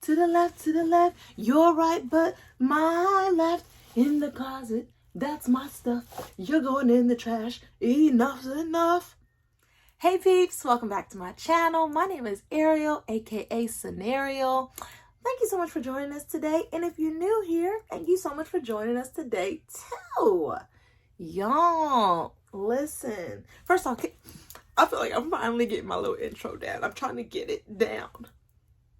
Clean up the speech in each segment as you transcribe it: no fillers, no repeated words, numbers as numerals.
to the left, to the left. You're right, but my left. In the closet, that's my stuff. You're going in the trash. Enough's enough. Hey peeps, welcome back to my channel. My name is Ariel, aka Scenario. Thank you so much for joining us today. And if you're new here, thank you so much for joining us today too. Y'all, listen. First off, I feel like I'm finally getting my little intro down. I'm trying to get it down.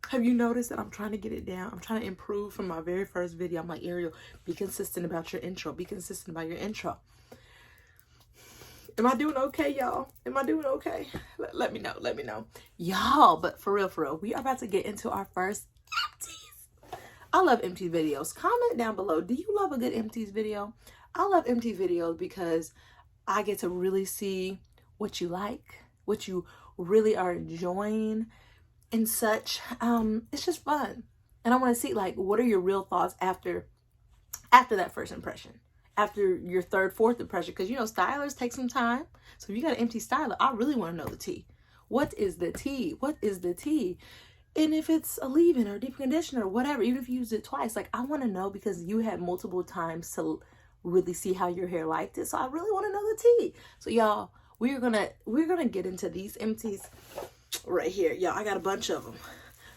Have you noticed that I'm trying to get it down? I'm trying to improve from my very first video. I'm like, Ariel, be consistent about your intro. Be consistent about your intro. Am I doing okay, y'all? Am I doing okay? Let me know. Let me know. Y'all, but for real, we are about to get into our first empties. I love empty videos. Comment down below. Do you love a good empties video? I love empty videos because I get to really see what you like, what you really are enjoying and such. It's just fun. And I want to see, like, what are your real thoughts after that first impression? After your third, fourth impression, because you know stylers take some time. So if you got an empty styler, I really want to know the tea. What is the tea? What is the tea? And if it's a leave-in or deep conditioner or whatever, even if you used it twice, like I want to know because you had multiple times to really see how your hair liked it. So I really want to know the tea. So y'all, we're gonna get into these empties right here. Y'all, I got a bunch of them.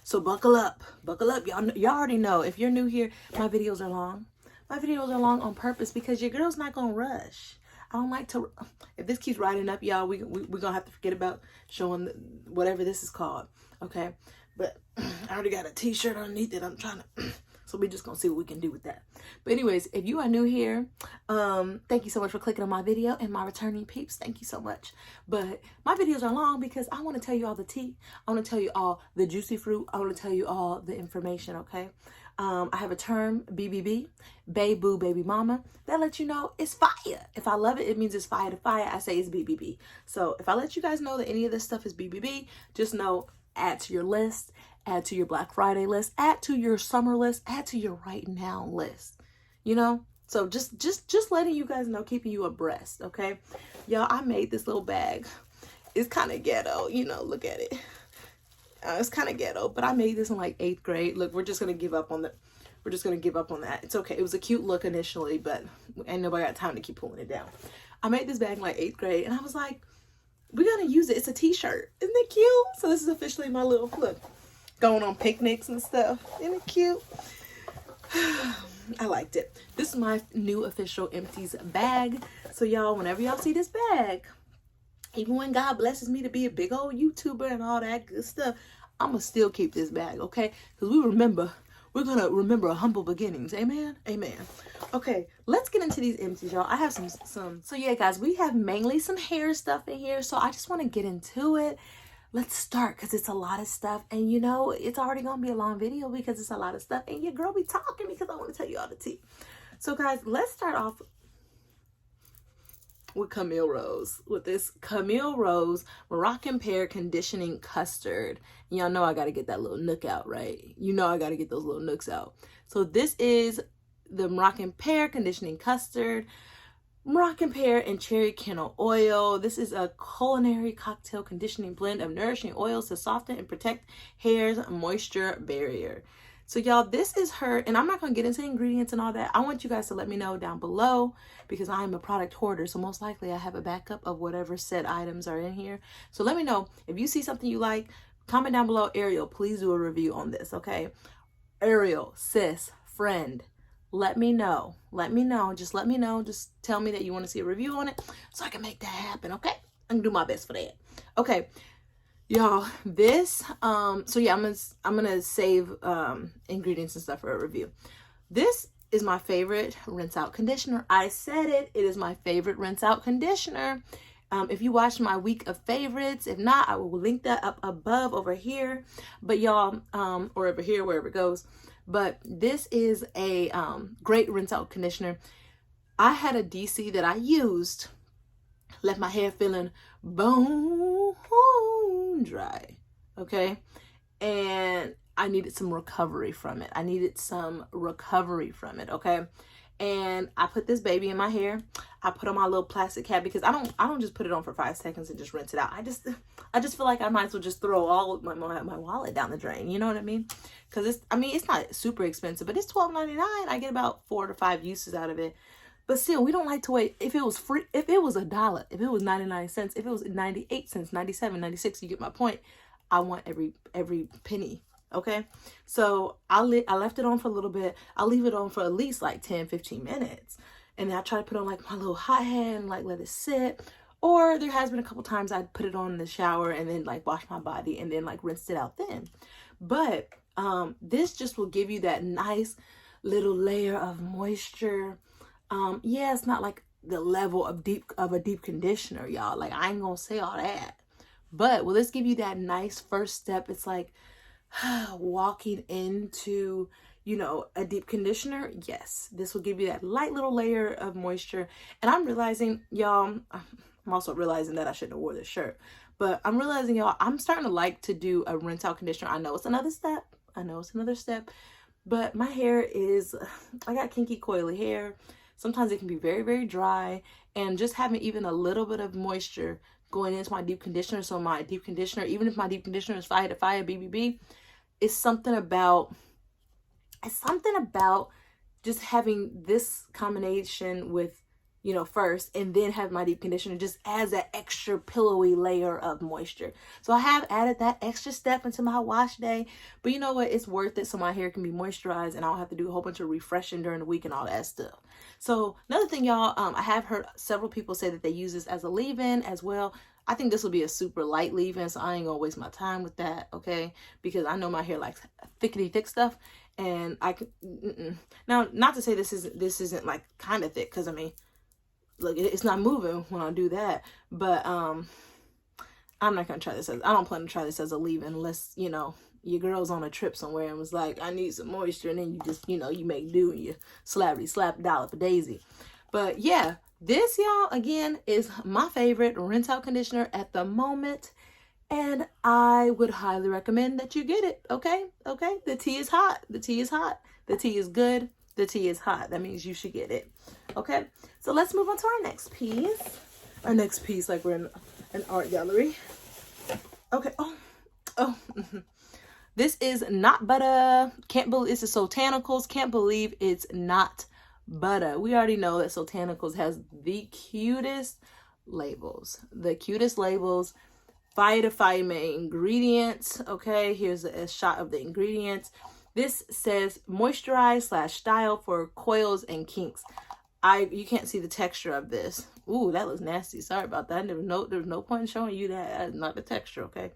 So buckle up. Buckle up. Y'all already know. If you're new here, my videos are long. My videos are long on purpose because your girl's not gonna rush. I don't like to. If this keeps riding up, y'all, we're gonna have to forget about showing whatever this is called. Okay, but I already got a t-shirt underneath it. I'm trying to. So we're just gonna see what we can do with that. But anyways, if you are new here, thank you so much for clicking on my video, and my returning peeps, thank you so much. But my videos are long because I want to tell you all the tea. I want to tell you all the juicy fruit. I want to tell you all the information. Okay. I have a term, BBB, babe boo baby mama, that lets you know it's fire. If I love it, it means it's fire to fire. I say it's BBB. So if I let you guys know that any of this stuff is BBB, just know, add to your list, add to your Black Friday list, add to your summer list, add to your right now list, you know? So just letting you guys know, keeping you abreast, okay? Y'all, I made this little bag. It's kind of ghetto, you know, look at it. It's kind of ghetto, but I made this in like 8th grade. Look, we're just gonna give up on that. We're just gonna give up on that. It's okay. It was a cute look initially, but ain't nobody got time to keep pulling it down. I made this bag in like 8th grade, and I was like, we're gonna use it. It's a t-shirt. Isn't it cute? So this is officially my little look, going on picnics and stuff. Isn't it cute? I liked it. This is my new official empties bag. So y'all, whenever y'all see this bag, even when God blesses me to be a big old YouTuber and all that good stuff, I'm going to still keep this bag, okay? Because we're going to remember humble beginnings. Amen? Amen. Okay, let's get into these empties, y'all. I have some. So yeah, guys, we have mainly some hair stuff in here. So I just want to get into it. Let's start because it's a lot of stuff. And you know, it's already going to be a long video because it's a lot of stuff. And your girl be talking because I want to tell you all the tea. So guys, let's start off with Camille Rose, with this Camille Rose Moroccan Pear Conditioning Custard. Y'all know I got to get that little nook out, right? You know I got to get those little nooks out. So this is the Moroccan Pear Conditioning Custard, Moroccan pear and cherry canola oil. This is a culinary cocktail conditioning blend of nourishing oils to soften and protect hair's moisture barrier. So y'all, this is her, and I'm not going to get into ingredients and all that. I want you guys to let me know down below because I am a product hoarder. So most likely I have a backup of whatever said items are in here. So let me know if you see something you like, comment down below. Ariel, please do a review on this, okay? Ariel, sis, friend, let me know. Let me know. Just let me know. Just tell me that you want to see a review on it so I can make that happen, okay? I can do my best for that. Okay. Y'all, this so yeah, I'm gonna save ingredients and stuff for a review. This is my favorite rinse out conditioner. I said it is my favorite rinse out conditioner. If you watched my week of favorites, if not, I will link that up above over here, but y'all, or over here, wherever it goes. But this is a great rinse out conditioner. I had a DC that I used, left my hair feeling bone dry, okay? And I needed some recovery from it. Okay? and I put this baby in my hair. I put on my little plastic cap because I don't just put it on for 5 seconds and just rinse it out. I just feel like I might as well just throw all of my wallet down the drain. You know what I mean? Because it's not super expensive, but it's $12.99. I get about 4 to 5 uses out of it. But still, we don't like to wait. If it was free, if it was $1, if it was 99 cents, if it was 98 cents, 97, 96, you get my point. I want every penny. Okay, so I left it on for a little bit. I'll leave it on for at least like 10-15 minutes, and then I try to put on like my little hot hand, like let it sit. Or there has been a couple times I put it on in the shower and then like wash my body and then like rinsed it out then. But this just will give you that nice little layer of moisture. Yeah, it's not like the level of a deep conditioner, y'all. Like, I ain't gonna say all that, but will this give you that nice first step? It's like walking into, you know, a deep conditioner. Yes, this will give you that light little layer of moisture. And I'm realizing, y'all, I'm also realizing that I shouldn't have wore this shirt, but I'm realizing, y'all, I'm starting to like to do a rinse out conditioner. I know it's another step. But my hair is, I got kinky coily hair. Sometimes it can be very, very dry, and just having even a little bit of moisture going into my deep conditioner. So my deep conditioner, even if my deep conditioner is fire to fire BBB, it's something about just having this combination with, you know, first, and then have my deep conditioner, just adds that extra pillowy layer of moisture. So I have added that extra step into my wash day, but you know what? It's worth it so my hair can be moisturized and I don't have to do a whole bunch of refreshing during the week and all that stuff. So another thing, y'all, I have heard several people say that they use this as a leave-in as well. I think this will be a super light leave-in, so I ain't gonna waste my time with that, okay? Because I know my hair likes thickety thick stuff, and I can now, not to say this isn't like kind of thick, because I mean, look, it's not moving when I do that, but I'm not gonna try this I don't plan to try this as a leave-in unless, you know, your girl's on a trip somewhere and was like, I need some moisture, and then you just, you know, you make do and you slap dollar for daisy. But yeah, this, y'all, again, is my favorite rinse out conditioner at the moment, and I would highly recommend that you get it. Okay, the tea is hot, the tea is good, the tea is hot. That means you should get it. Okay, so let's move on to our next piece. Like we're in an art gallery. Okay. Oh. This is not butter. Can't believe it's a Soultanicals. Can't believe it's not butter. We already know that Soultanicals has the cutest labels. Fire to fire ingredients. Okay, here's a shot of the ingredients. This says moisturize / style for coils and kinks. You can't see the texture of this. Ooh, that looks nasty. Sorry about that. There was no point in showing you that. That is not the texture, okay?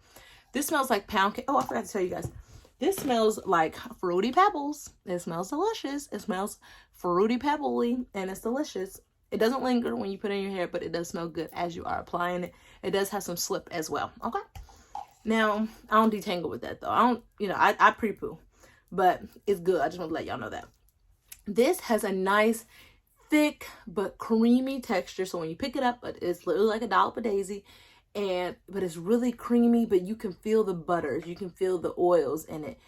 This smells like pound cake. Oh, I forgot to tell you guys. This smells like Fruity Pebbles. It smells delicious. It smells fruity pebbly, and it's delicious. It doesn't linger when you put it in your hair, but it does smell good as you are applying it. It does have some slip as well, okay? Now, I don't detangle with that, though. I prepoo, but it's good. I just want to let y'all know that. This has a nice, thick, but creamy texture. So when you pick it up, it's literally like a dollop of daisy. But it's really creamy, but you can feel the butters, you can feel the oils in it.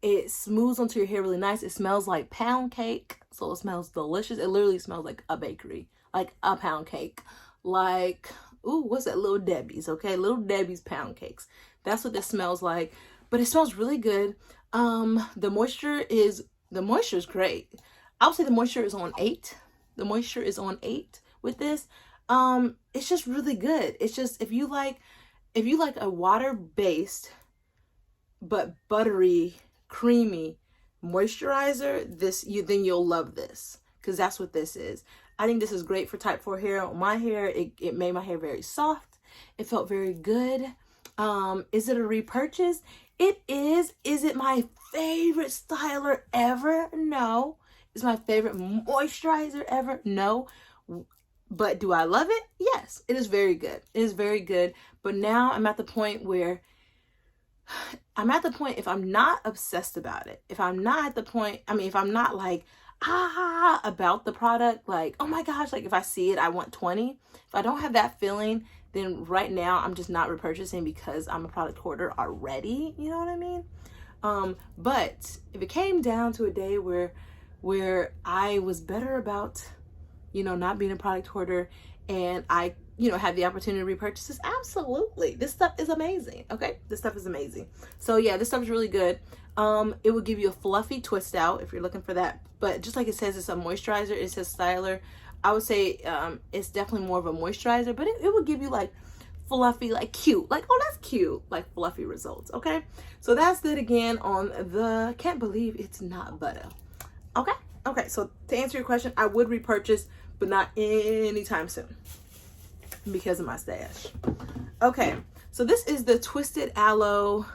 It smooths onto your hair really nice. It smells like pound cake, so it smells delicious. It literally smells like a bakery, like a pound cake, like, ooh, what's that? Little Debbie's, okay? Little Debbie's pound cakes. That's what this smells like, but it smells really good. The moisture is great. I would say the moisture is on 8. The moisture is on 8 with this. It's just really good. It's just, if you like a water-based but buttery, creamy moisturizer, then you'll love this, because that's what this is. I think this is great for type 4 hair. On my hair, it made my hair very soft. It felt very good. Is it a repurchase? It is. Is it my favorite styler ever? No. Is my favorite moisturizer ever? No. But do I love it? Yes, it is very good. It is very good. But now I'm at the point where if I'm not obsessed about it, if I'm not like, about the product, like, oh my gosh, like if I see it, I want 20. If I don't have that feeling, then right now I'm just not repurchasing, because I'm a product hoarder already. You know what I mean? But if it came down to a day where where I was better about, you know, not being a product hoarder, and I, you know, had the opportunity to repurchase this. Absolutely. This stuff is amazing. Okay. This stuff is amazing. So yeah, this stuff is really good. It will give you a fluffy twist out if you're looking for that. But just like it says, it's a moisturizer. It says styler. I would say it's definitely more of a moisturizer, but it would give you like fluffy, like cute, like, oh, that's cute, like fluffy results. Okay. So that's it again on the, can't believe it's not butter. Okay. Okay. So to answer your question, I would repurchase, but not anytime soon because of my stash. Okay. So this is the Twisted Aloe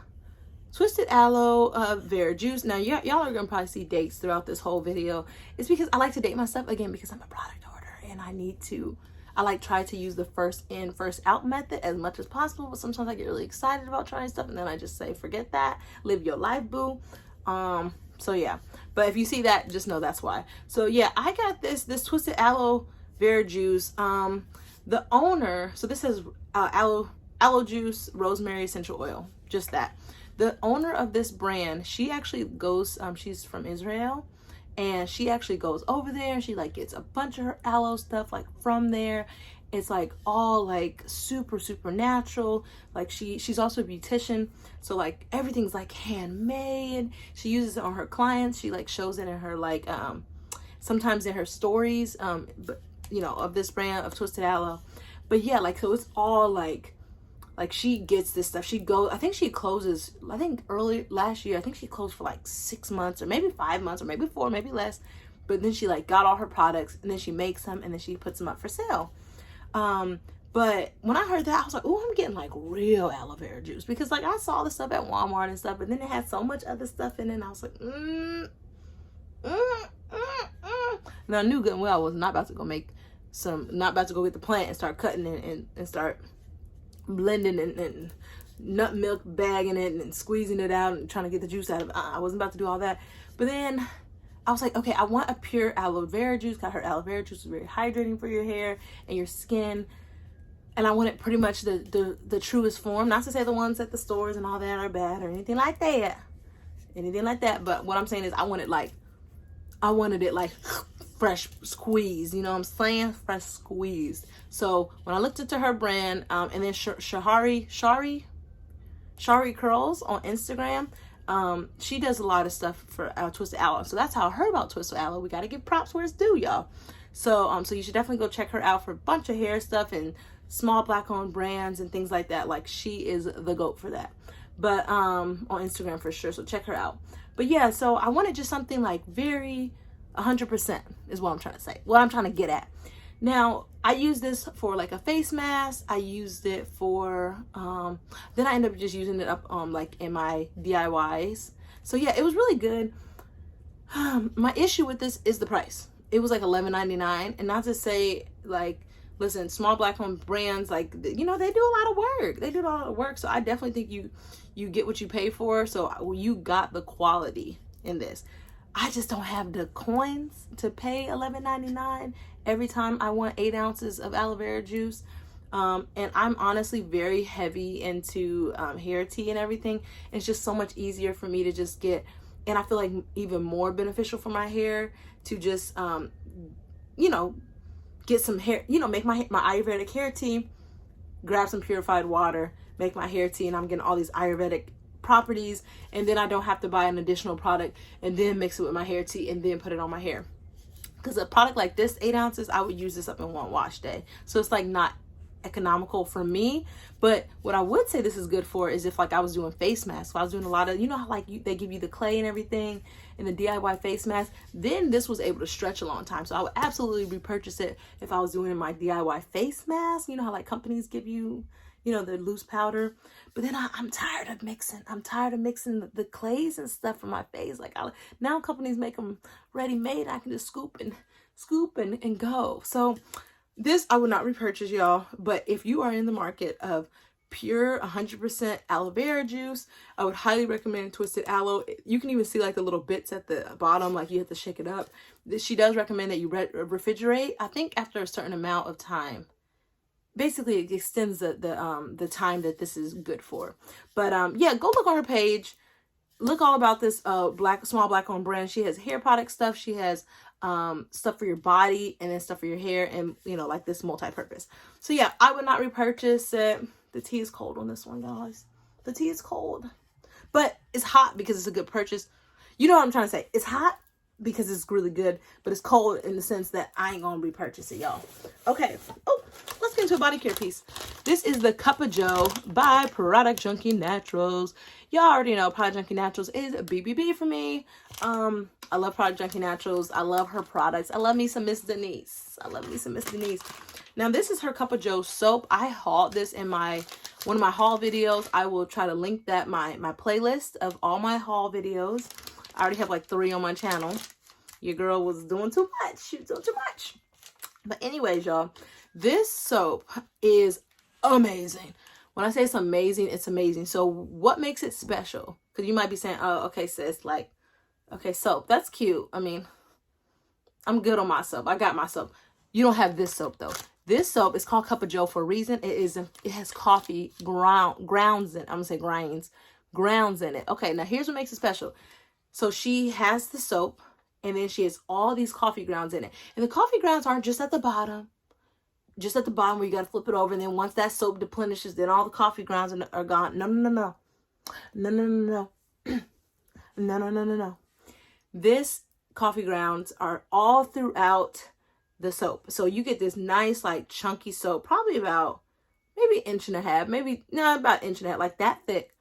Vera Juice. Now y'all are gonna probably see dates throughout this whole video. It's because I like to date myself, again, because I'm a product hoarder and I like try to use the first in first out method as much as possible, but sometimes I get really excited about trying stuff and then I just say forget that, live your life, boo. So yeah, but if you see that, just know that's why. So yeah, I got this Twisted Aloe Vera Juice. The owner, so this says aloe juice, rosemary essential oil, just that. The owner of this brand, she actually goes, she's from Israel, and she actually goes over there and she like gets a bunch of her aloe stuff like from there. It's like all like super natural. Like she's also a beautician, so like everything's like handmade. She uses it on her clients. She like shows it in her like sometimes in her stories, but you know, of this brand of Twisted Aloe. But yeah, like, so it's all like she gets this stuff. She goes, I think she closes, I think early last year, I think she closed for like 6 months or maybe 5 months or maybe 4, maybe less. But then she like got all her products and then she makes them and then she puts them up for sale. But when I heard that, I was like, oh, I'm getting like real aloe vera juice, because like I saw the stuff at Walmart and stuff, but then it had so much other stuff in it and I was like, Now I knew good and well I was not about to go make not about to go get the plant and start cutting it and start blending and nut milk bagging it and squeezing it out and trying to get the juice out of it. I wasn't about to do all that. But then I was like, okay, I want a pure aloe vera juice. Got her aloe vera juice is very hydrating for your hair and your skin. And I want it pretty much the truest form. Not to say the ones at the stores and all that are bad or anything like that. But what I'm saying is I wanted it like fresh squeezed, you know what I'm saying? Fresh squeezed. So when I looked into her brand, and then Shari Curls on Instagram, she does a lot of stuff for Twisted Aloe. So that's how I heard about Twisted Aloe. We got to give props where it's due, y'all. So you should definitely go check her out for a bunch of hair stuff and small black owned brands and things like that. Like, she is the GOAT for that. But on Instagram for sure. So check her out. But yeah, so I wanted just something like very 100% is what I'm trying to say. What I'm trying to get at. Now, I use this for like a face mask. I used it for, then I ended up just using it up like in my DIYs. So yeah, it was really good. My issue with this is the price. It was like $11.99, and not to say like, listen, small black owned brands, like, you know, they do a lot of work. So I definitely think you get what you pay for. So you got the quality in this. I just don't have the coins to pay $11.99 every time I want 8 ounces of aloe vera juice. And I'm honestly very heavy into hair tea and everything. It's just so much easier for me to just get, and I feel like even more beneficial for my hair to just, you know, get some hair, you know, make my Ayurvedic hair tea, grab some purified water, make my hair tea, and I'm getting all these Ayurvedic properties, and then I don't have to buy an additional product and then mix it with my hair tea and then put it on my hair. Because a product like this, 8 ounces, I would use this up in one wash day. So it's like not economical for me. But what I would say this is good for is if like I was doing face masks. So I was doing a lot of, you know how like they give you the clay and everything in the DIY face mask, then this was able to stretch a long time. So I would absolutely repurchase it if I was doing my DIY face mask. You know how like companies give you, you know, the loose powder. But then I'm tired of mixing. I'm tired of mixing the clays and stuff for my face. Like now companies make them ready-made. I can just scoop and go. So this I would not repurchase, y'all. But if you are in the market of pure 100% aloe vera juice, I would highly recommend Twisted Aloe. You can even see like the little bits at the bottom, like you have to shake it up. She does recommend that you refrigerate, I think, after a certain amount of time. Basically, it extends the time that this is good for. But yeah, go look on her page. look all about this small black owned brand. She has hair product stuff. She has stuff for your body and then stuff for your hair, and you know, like this multi-purpose. So yeah, I would not repurchase it. The tea is cold on this one, guys. The tea is cold, but it's hot because it's a good purchase. You know what I'm trying to say? It's hot because it's really good, but it's cold in the sense that I ain't gonna repurchase it, y'all. Okay. Oh, let's get into a body care piece. This is the Cup of Joe by Product Junkie Naturals. Y'all already know Product Junkie Naturals is a BBB for me. I love Product Junkie Naturals. I love her products. I love me some Miss Denise. I love me some Miss Denise. Now, this is her Cup of Joe soap. I hauled this in one of my haul videos. I will try to link that, my playlist of all my haul videos. I already have like 3 on my channel. Your girl was doing too much. She was doing too much. But anyways, y'all, this soap is amazing. When I say it's amazing, it's amazing. So what makes it special? Because you might be saying, oh, okay, sis, like, okay, soap. That's cute. I mean, I'm good on my soap. I got my soap. You don't have this soap, though. This soap is called Cup of Joe for a reason. It has coffee grounds in it. I'm going to say grounds in it. Okay, now here's what makes it special. So she has the soap, and then she has all these coffee grounds in it. And the coffee grounds aren't just at the bottom. Just at the bottom where you got to flip it over. And then once that soap deplenishes, then all the coffee grounds are gone. No, no, no, no. No, no, no, no. No, no, no, no, no. This coffee grounds are all throughout the soap. So you get this nice, like, chunky soap. Probably about maybe 1.5 inches. Maybe, no, about 1.5 inches. Like, that thick.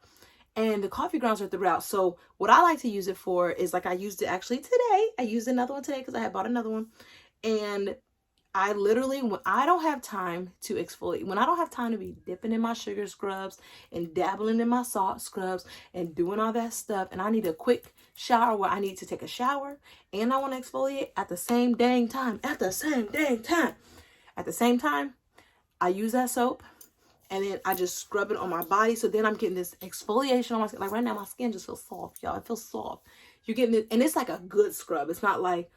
And the coffee grounds are throughout. So what I like to use it for is, like, I used it actually today. I used another one today because I had bought another one. And I literally, when I don't have time to exfoliate, when I don't have time to be dipping in my sugar scrubs and dabbling in my salt scrubs and doing all that stuff, and I need a quick shower where I need to take a shower and I want to exfoliate at the same dang time, I use that soap. And then I just scrub it on my body. So then I'm getting this exfoliation on my skin. Like right now, my skin just feels soft, y'all. It feels soft. You're getting it. And it's like a good scrub. It's not like,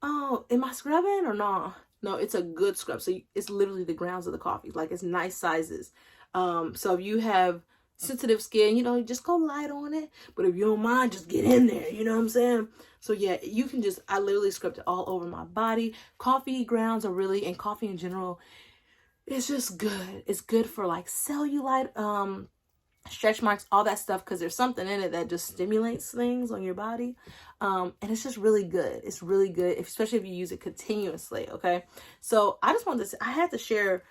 oh, am I scrubbing or not? No, it's a good scrub. So it's literally the grounds of the coffee. Like it's nice sizes. So if you have sensitive skin, you know, just go light on it. But if you don't mind, just get in there. You know what I'm saying? So yeah, you can just, I literally scrubbed it all over my body. Coffee grounds are really, and coffee in general, it's just good. It's good for like cellulite, stretch marks, all that stuff, because there's something in it that just stimulates things on your body. And it's just really good. It's really good, especially if you use it continuously. Okay. So I just wanted to say, I had to share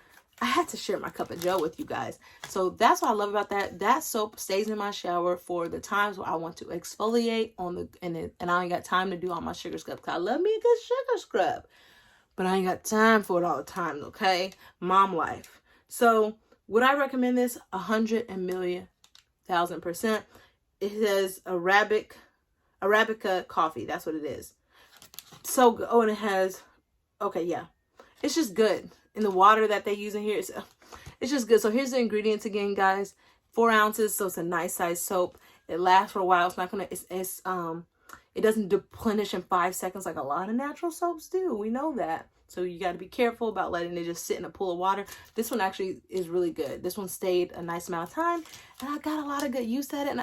my Cup of Joe with you guys. So that's what I love about that. That soap stays in my shower for the times where I want to exfoliate and I ain't got time to do all my sugar scrub, because I love me a good sugar scrub. But I ain't got time for it all the time, okay? Mom life. So would I recommend this? 100,000,000%. It says Arabica coffee. That's what it is. So good. Oh, and it has, okay, yeah. It's just good. And the water that they use in here, it's just good. So here's the ingredients again, guys. 4 ounces, so it's a nice size soap. It lasts for a while. It's not gonna, it doesn't deplenish in 5 seconds like a lot of natural soaps do. We know that. So you got to be careful about letting it just sit in a pool of water. This one actually is really good. This one stayed a nice amount of time, and I got a lot of good use out of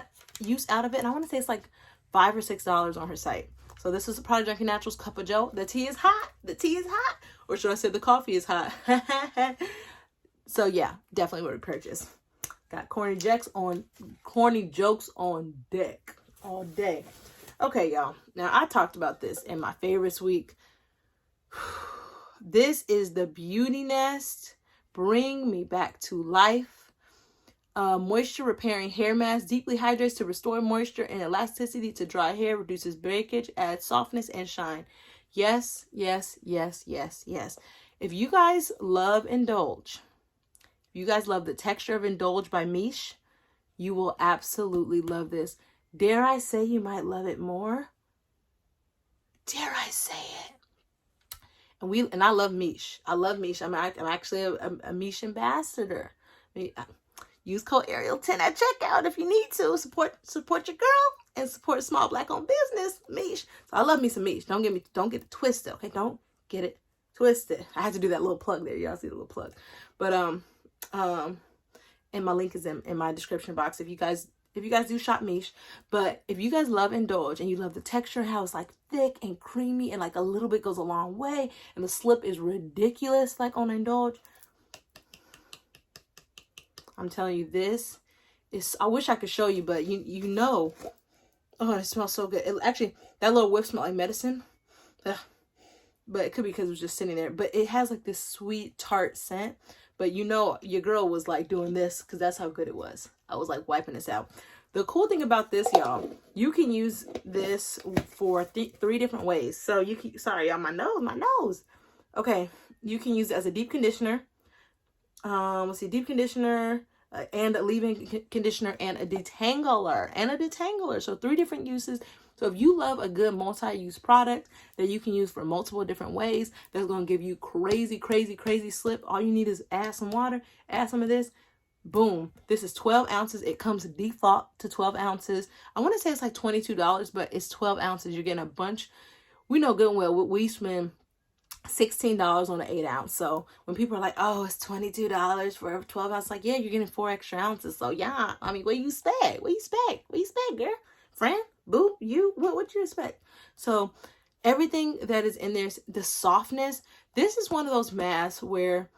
it. And I want to say it's like $5 or $6 on her site. So this is a Product Junkie Naturals Cup of Joe. The tea is hot. The tea is hot. Or should I say the coffee is hot? So yeah, definitely would purchase. Got corny jokes on deck all day. Okay, y'all. Now, I talked about this in my favorites week. This is the Beautynest Bring Me Back to Life. Moisture repairing hair mask. Deeply hydrates to restore moisture and elasticity to dry hair. Reduces breakage. Adds softness and shine. Yes, yes, yes, yes, yes. If you guys love Indulge, if you guys love the texture of Indulge by Mish, you will absolutely love this. Dare I say you might love it more? Dare I say it? And I love Mish. I love Mish. I'm actually a Mish ambassador. Use code ARIEL10 at checkout if you need to. Support your girl and support small black-owned business, Mish. So I love me some Mish. Don't get it twisted, okay? Don't get it twisted. I had to do that little plug there. Y'all see the little plug. But and my link is in my description box. If if you guys do shop Mish, but if you guys love Indulge and you love the texture, how it's like thick and creamy and like a little bit goes a long way, and the slip is ridiculous like on Indulge, I'm telling you, this is, I wish I could show you, but you know, oh, it smells so good. It actually, that little whiff smelled like medicine. Ugh. But it could be because it was just sitting there. But it has like this sweet tart scent. But you know, your girl was like doing this because that's how good it was. I was like wiping this out. The cool thing about this, y'all, you can use this for three different ways. So you can, sorry, y'all, my nose. Okay, you can use it as a deep conditioner. Let's see, deep conditioner and a leave-in conditioner and a detangler. So 3 different uses. So if you love a good multi-use product that you can use for multiple different ways, that's going to give you crazy, crazy, crazy slip. All you need is add some water, add some of this. Boom. This is 12 ounces. It comes default to 12 ounces. I want to say it's like $22, but it's 12 ounces. You're getting a bunch. We know good and well, we spend $16 on an 8 ounce. So when people are like, oh, it's $22 for 12 ounces, like, yeah, you're getting 4 extra ounces. So yeah, I mean, what you expect? What you expect, girl? Friend? Boo? You? What you expect? So everything that is in there, the softness, this is one of those masks where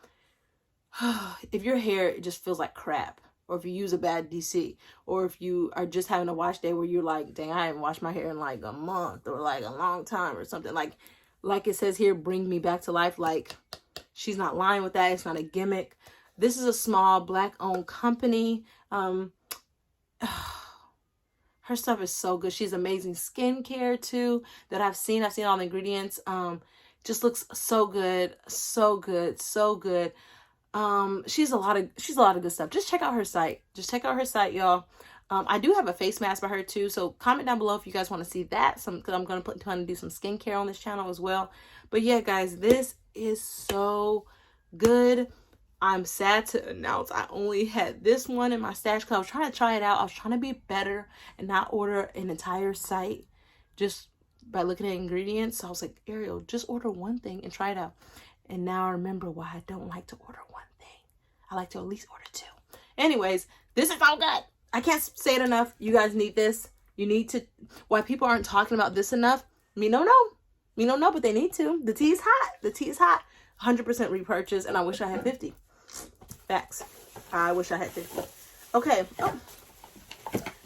if your hair just feels like crap, or if you use a bad DC, or if you are just having a wash day where you're like, dang, I haven't washed my hair in like a month or like a long time or something, like it says here, bring me back to life. Like, she's not lying with that. It's not a gimmick. This is a small Black owned company. Her stuff is so good. She's amazing skincare too that I've seen all the ingredients. Just looks so good, so good, so good. She's a lot of good stuff. Just check out her site. Y'all. I do have a face mask by her too, so comment down below if you guys want to see that. Because I'm going to do some skincare on this channel as well. But yeah, guys, this is so good. I'm sad to announce I only had this one in my stash because I was trying to try it out. I was trying to be better and not order an entire site just by looking at ingredients. So I was like, Ariel, just order one thing and try it out. And now I remember why I don't like to order one thing. I like to at least order 2. Anyways, this is so good. I can't say it enough. You guys need this. You need to. Why people aren't talking about this enough? Me no know, but they need to. The tea is hot. 100% repurchase, and I wish I had 50. Facts. I wish I had 50. Okay. Oh.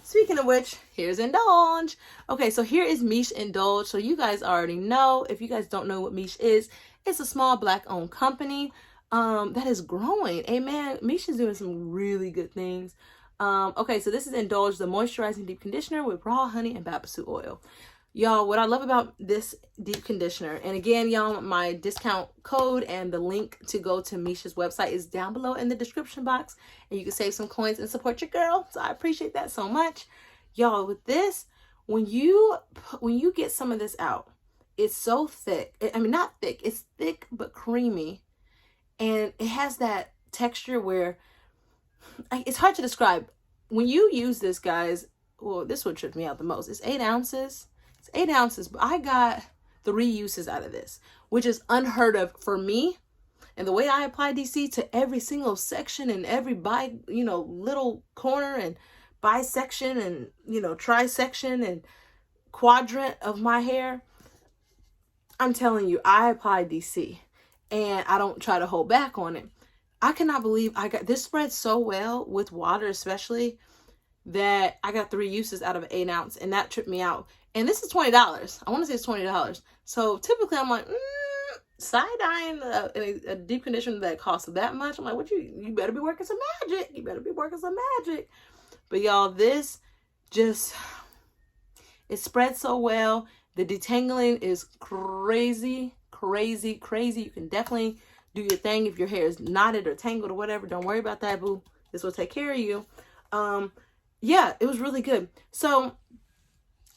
Speaking of which, here's Indulge. Okay, so here is Mish Indulge. So you guys already know. If you guys don't know what Mish is, it's a small Black owned company that is growing. Amen. Mish is doing some really good things. Okay, so this is Indulge, the moisturizing deep conditioner with raw honey and babassu oil. Y'all, what I love about this deep conditioner, and again, y'all, my discount code and the link to go to Mish's website is down below in the description box, and you can save some coins and support your girl. So I appreciate that so much. Y'all, with this, when you get some of this out, it's so thick. I mean, not thick. It's thick but creamy, and it has that texture where it's hard to describe. When you use this, guys, well, this would trip me out the most. It's 8 ounces. It's 8 ounces, but I got 3 uses out of this, which is unheard of for me. And the way I apply DC to every single section and every little corner and bisection and, trisection and quadrant of my hair, I'm telling you, I apply DC and I don't try to hold back on it. I cannot believe I got this spread so well with water, especially, that I got 3 uses out of an 8 ounce, and that tripped me out. And this is $20. I want to say it's $20. So typically I'm like, side-eyeing a deep conditioner that costs that much. I'm like, what you better be working some magic. You better be working some magic. But y'all, this just, it spreads so well. The detangling is crazy, crazy, crazy. You can definitely do your thing if your hair is knotted or tangled or whatever. Don't worry about that, boo. This will take care of you. Yeah, it was really good. So,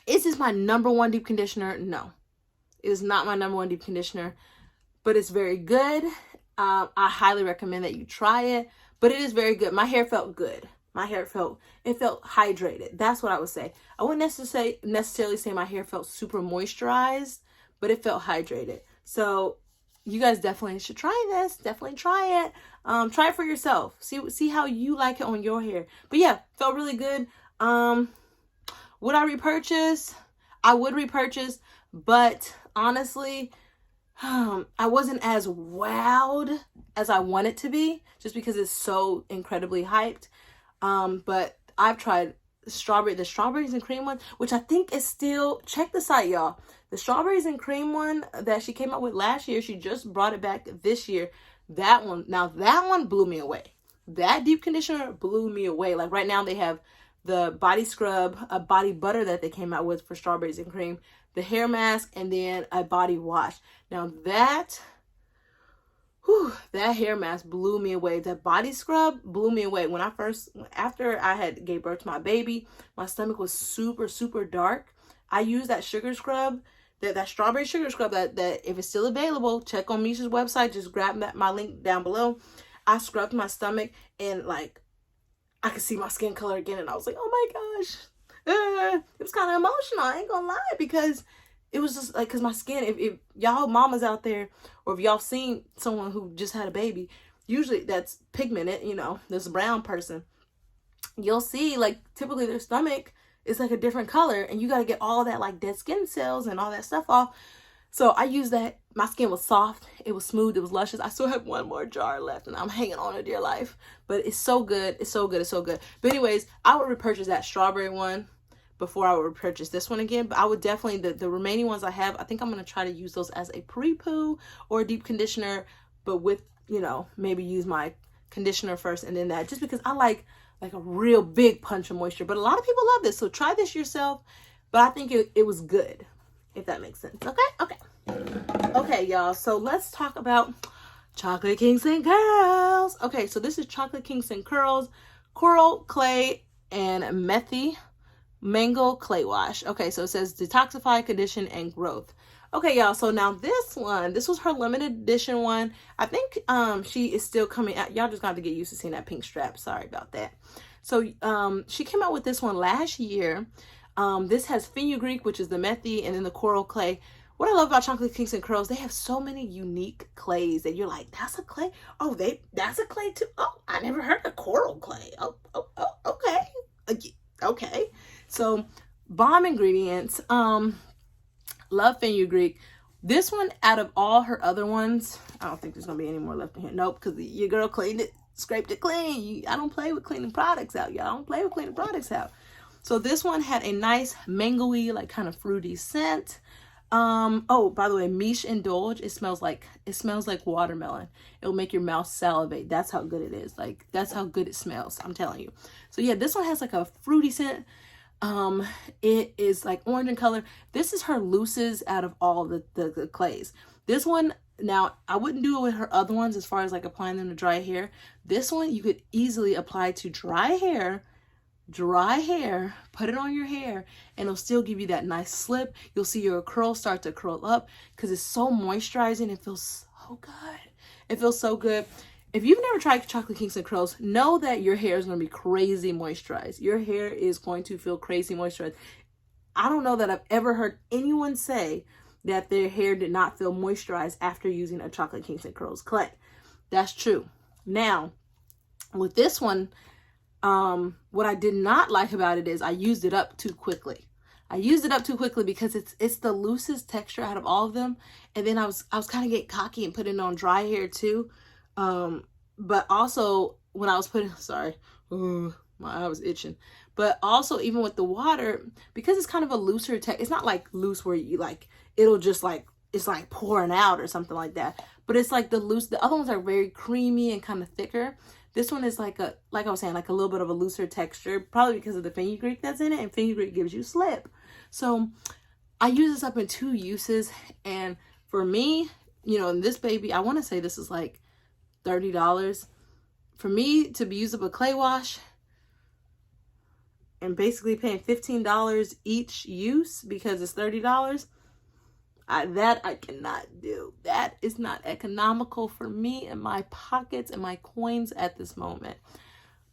is this my #1 deep conditioner? No. It is not my #1 deep conditioner, but it's very good. I highly recommend that you try it, but it is very good. My hair felt good. It felt hydrated. That's what I would say. I wouldn't necessarily say my hair felt super moisturized, but it felt hydrated. So, you guys definitely should try this. Definitely try it. Try it for yourself. See how you like it on your hair. But yeah, felt really good. Would I repurchase? I would repurchase, but honestly, I wasn't as wowed as I want it to be, just because it's so incredibly hyped. But I've tried the strawberries and cream one, which I think is still, check the site, y'all. The strawberries and cream one that she came out with last year, she just brought it back this year. That one blew me away. That deep conditioner blew me away. Like right now they have the body scrub, a body butter that they came out with for strawberries and cream, the hair mask, and then a body wash. Now that hair mask blew me away. That body scrub blew me away. After I had gave birth to my baby, my stomach was super, super dark. I used that sugar scrub, that strawberry sugar scrub that if it's still available, check on Mish's website. Just grab my link down below. I scrubbed my stomach and like I could see my skin color again, and I was like, oh my gosh. It was kind of emotional, I ain't gonna lie, because it was just like, because my skin, if y'all mamas out there, or if y'all seen someone who just had a baby, usually that's pigmented, you know, this brown person, you'll see like typically their stomach is like a different color, and you got to get all that like dead skin cells and all that stuff off. So I used that. My skin was soft, it was smooth, it was luscious. I still have one more jar left, and I'm hanging on to dear life, but it's so good. It's so good. It's so good. But anyways, I would repurchase that strawberry one before I would repurchase this one again. But I would definitely, the remaining ones I have, I think I'm going to try to use those as a prepoo or a deep conditioner, but with, you know, maybe use my conditioner first and then that, just because I like a real big punch of moisture. But a lot of people love this, so try this yourself. But I think it was good, if that makes sense. Okay, y'all, so let's talk about chocolate kinks and curls. Okay, so this is chocolate kinks and curls, coral, clay, and methy mango clay wash. Okay, so it says detoxify, condition, and growth. Okay, y'all, so now this was her limited edition one. I think she is still coming out. Y'all just got to get used to seeing that pink strap. Sorry about that. So she came out with this one last year. This has fenugreek, which is the methy, and then the coral clay. What I love about chocolate kinks and curls, they have so many unique clays that you're like, that's a clay? Oh, that's a clay too? Oh, I never heard of coral clay. Oh, okay. Okay. So, bomb ingredients. Love fenugreek. This one, out of all her other ones, I don't think there's going to be any more left in here. Nope, because your girl cleaned it, scraped it clean. I don't play with cleaning products out, y'all. I don't play with cleaning products out. So, this one had a nice mango-y, like kind of fruity scent. Oh, by the way, mish indulge, it smells like watermelon. It'll make your mouth salivate. That's how good it is. Like, that's how good it smells, I'm telling you. So yeah, this one has like a fruity scent. It is like orange in color. This is her loosest out of all the clays. This one, now I wouldn't do it with her other ones as far as like applying them to dry hair. This one you could easily apply to dry hair, put it on your hair, and it'll still give you that nice slip. You'll see your curls start to curl up because it's so moisturizing. It feels so good. It feels so good. If you've never tried chocolate kinks and curls, know that your hair is going to be crazy moisturized. Your hair is going to feel crazy moisturized. I don't know that I've ever heard anyone say that their hair did not feel moisturized after using a chocolate kinks and curls clay. That's true. Now, with this one, what I did not like about it is I used it up too quickly. Because it's the loosest texture out of all of them. And then I was kind of getting cocky and putting it on dry hair too. But also when I was putting, my eye was itching. But also even with the water, because it's kind of a looser texture, it's not like loose where you like, it'll just like, it's like pouring out or something like that. But it's like the other ones are very creamy and kind of thicker. This one is like I was saying, like a little bit of a looser texture, probably because of the fenugreek that's in it, and fenugreek gives you slip. So I use this up in 2 uses, and for me, you know, in this baby, I want to say this is like $30. For me to be used up a clay wash and basically paying $15 each use because it's $30, that I cannot do. That is not economical for me and my pockets and my coins at this moment.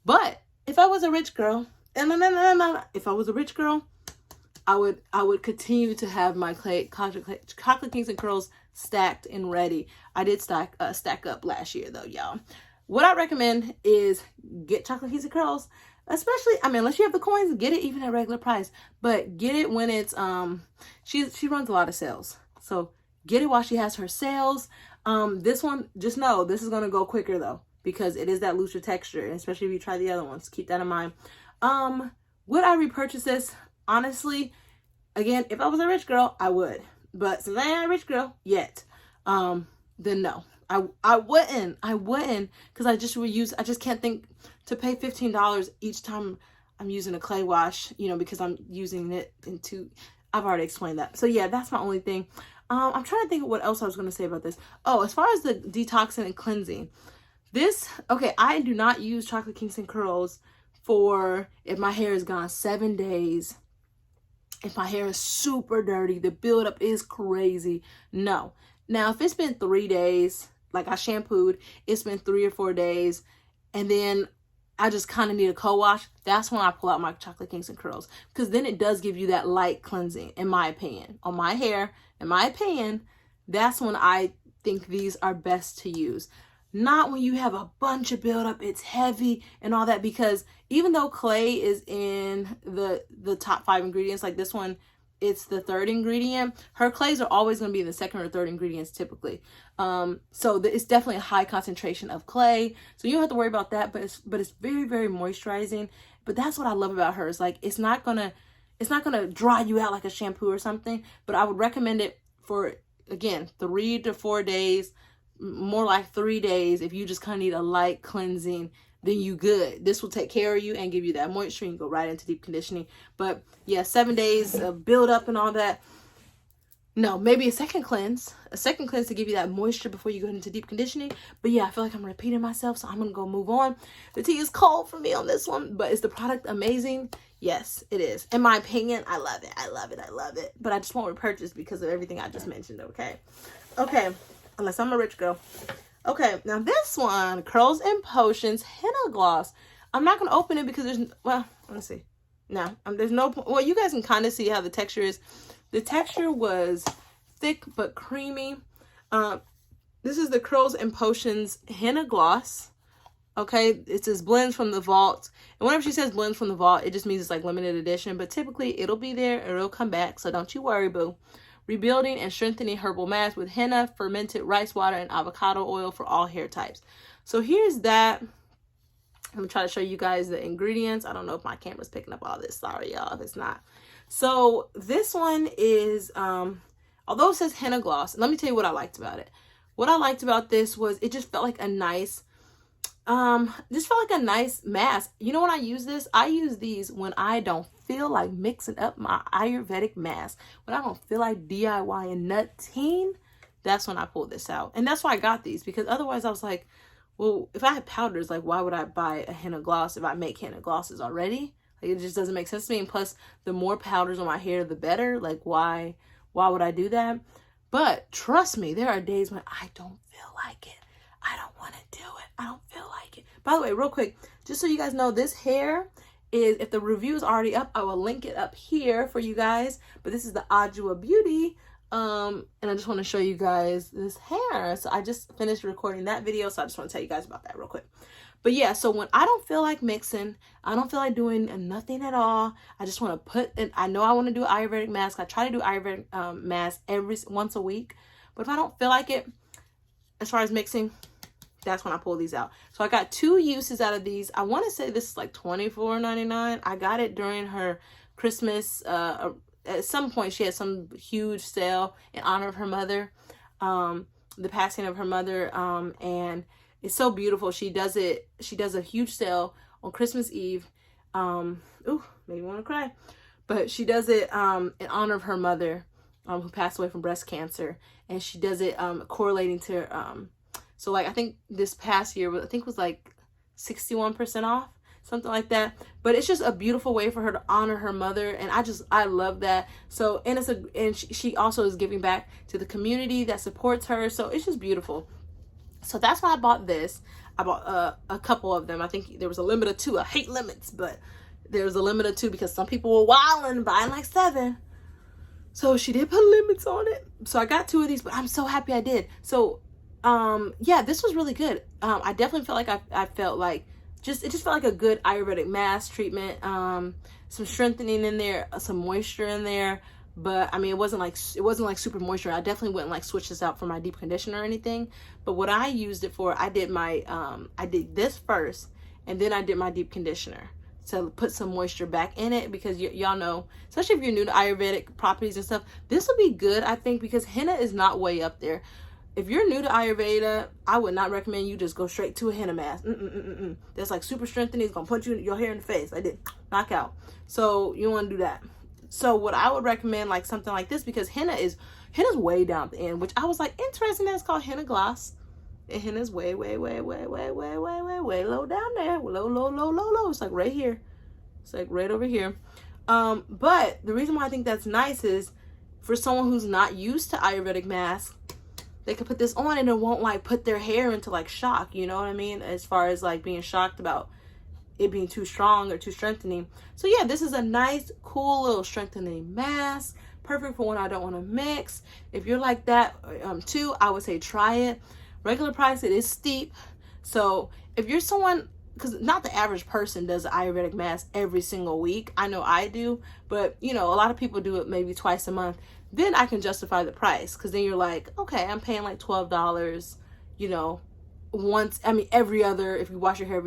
But if I was a rich girl, if I was a rich girl, I would continue to have my chocolate kinks and curls stacked and ready. I did stack up last year though, y'all. What I recommend is get chocolate kinks and curls. Especially, I mean, unless you have the coins, get it even at regular price. But get it when it's, she runs a lot of sales. So get it while she has her sales. This one, just know, this is going to go quicker though, because it is that looser texture. And especially if you try the other ones, keep that in mind. Would I repurchase this? Honestly, again, if I was a rich girl, I would. But since I ain't a rich girl yet, then no. I wouldn't, because I just can't think to pay $15 each time I'm using a clay wash, you know, because I'm using it I've already explained that. So yeah, that's my only thing. I'm trying to think of what else I was going to say about this. Oh, as far as the detoxing and cleansing, okay, I do not use chocolate kinks and curls for if my hair is gone 7 days, if my hair is super dirty, the buildup is crazy. No. Now, if it's been 3 days, like I shampooed, it's been 3 or 4 days, and then I just kind of need a co-wash, that's when I pull out my chocolate kinks and curls, because then it does give you that light cleansing, in my opinion. On my hair, in my opinion, that's when I think these are best to use. Not when you have a bunch of buildup, it's heavy and all that, because even though clay is in the top 5 ingredients, like this one, it's the 3rd ingredient. Her clays are always going to be in the 2nd or 3rd ingredients typically. So it's definitely a high concentration of clay. So you don't have to worry about that, but it's very, very moisturizing. But that's what I love about hers. Like it's not gonna dry you out like a shampoo or something, but I would recommend it for, again, 3 to 4 days, more like 3 days. If you just kind of need a light cleansing, then you good. This will take care of you and give you that moisture and go right into deep conditioning. But yeah, 7 days of build up and all that. No, maybe a second cleanse to give you that moisture before you go into deep conditioning. But yeah, I feel like I'm repeating myself, so I'm gonna go move on. The tea is cold for me on this one, but is the product amazing? Yes, it is. In my opinion, I love it. I love it. I love it. But I just won't repurchase because of everything I just mentioned. Okay. Unless I'm a rich girl. Okay, now this one, Curls and Potions Henna Gloss. I'm not going to open it because there's, well, let me see. No, there's no, well, you guys can kind of see how the texture is. The texture was thick but creamy. This is the Curls and Potions Henna Gloss. Okay, it says blends from the vault. And whenever she says blends from the vault, it just means it's like limited edition. But typically, it'll be there and it'll come back. So don't you worry, boo. Rebuilding and strengthening herbal mask with henna, fermented rice water, and avocado oil for all hair types. So here's that. I'm gonna try to show you guys the ingredients. I don't know if my camera's picking up all this. Sorry, y'all, if it's not. So this one is, although it says henna gloss, let me tell you what I liked about it. What I liked about this was it just felt like a nice, mask. You know when I use this? I use these when I don't feel like mixing up my Ayurvedic mask. When I don't feel like DIY and nutting, that's when I pull this out. And that's why I got these, because otherwise I was like, well, if I had powders, like why would I buy a henna gloss if I make henna glosses already? Like it just doesn't make sense to me. And plus, the more powders on my hair, the better. Like why would I do that? But trust me, there are days when I don't feel like it. I don't want to do it. I don't feel like it. By the way, real quick, just so you guys know, this hair is, if the review is already up, I will link it up here for you guys. But this is the Adjua Beauty. And I just want to show you guys this hair. So I just finished recording that video. So I just want to tell you guys about that real quick. But yeah, so when I don't feel like mixing, I don't feel like doing nothing at all. I just want to put it. I know I want to do Ayurvedic mask. I try to do Ayurvedic mask once a week. But if I don't feel like it, as far as mixing, that's when I pull these out. So I got 2 uses out of these. I want to say this is like $24.99. I got it during her Christmas. At some point, she had some huge sale in honor of her mother, the passing of her mother. And it's so beautiful. She does a huge sale on Christmas Eve. Ooh, maybe want to cry. But she does it in honor of her mother, who passed away from breast cancer. And she does it correlating to so like I think this past year, I think was like 61% off, something like that. But it's just a beautiful way for her to honor her mother, and I love that. So and she also is giving back to the community that supports her. So it's just beautiful. So that's why I bought this. I bought a couple of them. I think there was a limit of 2. I hate limits, but there was a limit of 2 because some people were wilding buying like 7. So she did put limits on it. So I got 2 of these, but I'm so happy I did. So yeah, this was really good. I definitely felt like I felt like it just felt like a good Ayurvedic mask treatment. Some strengthening in there, some moisture in there. But I mean, it wasn't like super moisture. I definitely wouldn't like switch this out for my deep conditioner or anything. But what I used it for, I did this first, and then I did my deep conditioner to put some moisture back in it, because y'all know, especially if you're new to Ayurvedic properties and stuff, this will be good, I think, because henna is not way up there. If you're new to Ayurveda, I would not recommend you just go straight to a henna mask. That's like super strengthening. It's gonna punch your hair in the face. I did knock out. So you don't want to do that. So what I would recommend, like something like this, because henna's way down at the end, which I was like, interesting that it's called henna gloss. And henna's way low down there. Low. It's like right here. It's like right over here. But the reason why I think that's nice is for someone who's not used to Ayurvedic masks, they could put this on and it won't like put their hair into like shock, you know what I mean? As far as like being shocked about it being too strong or too strengthening. So yeah, this is a nice, cool little strengthening mask. Perfect for when I don't want to mix. If you're like that too, I would say try it. Regular price, it is steep. So if you're someone, because not the average person does an Ayurvedic mask every single week. I know I do, but you know, a lot of people do it maybe twice a month. Then I can justify the price, because then you're like, okay, I'm paying like $12, you know, every other, if you wash your hair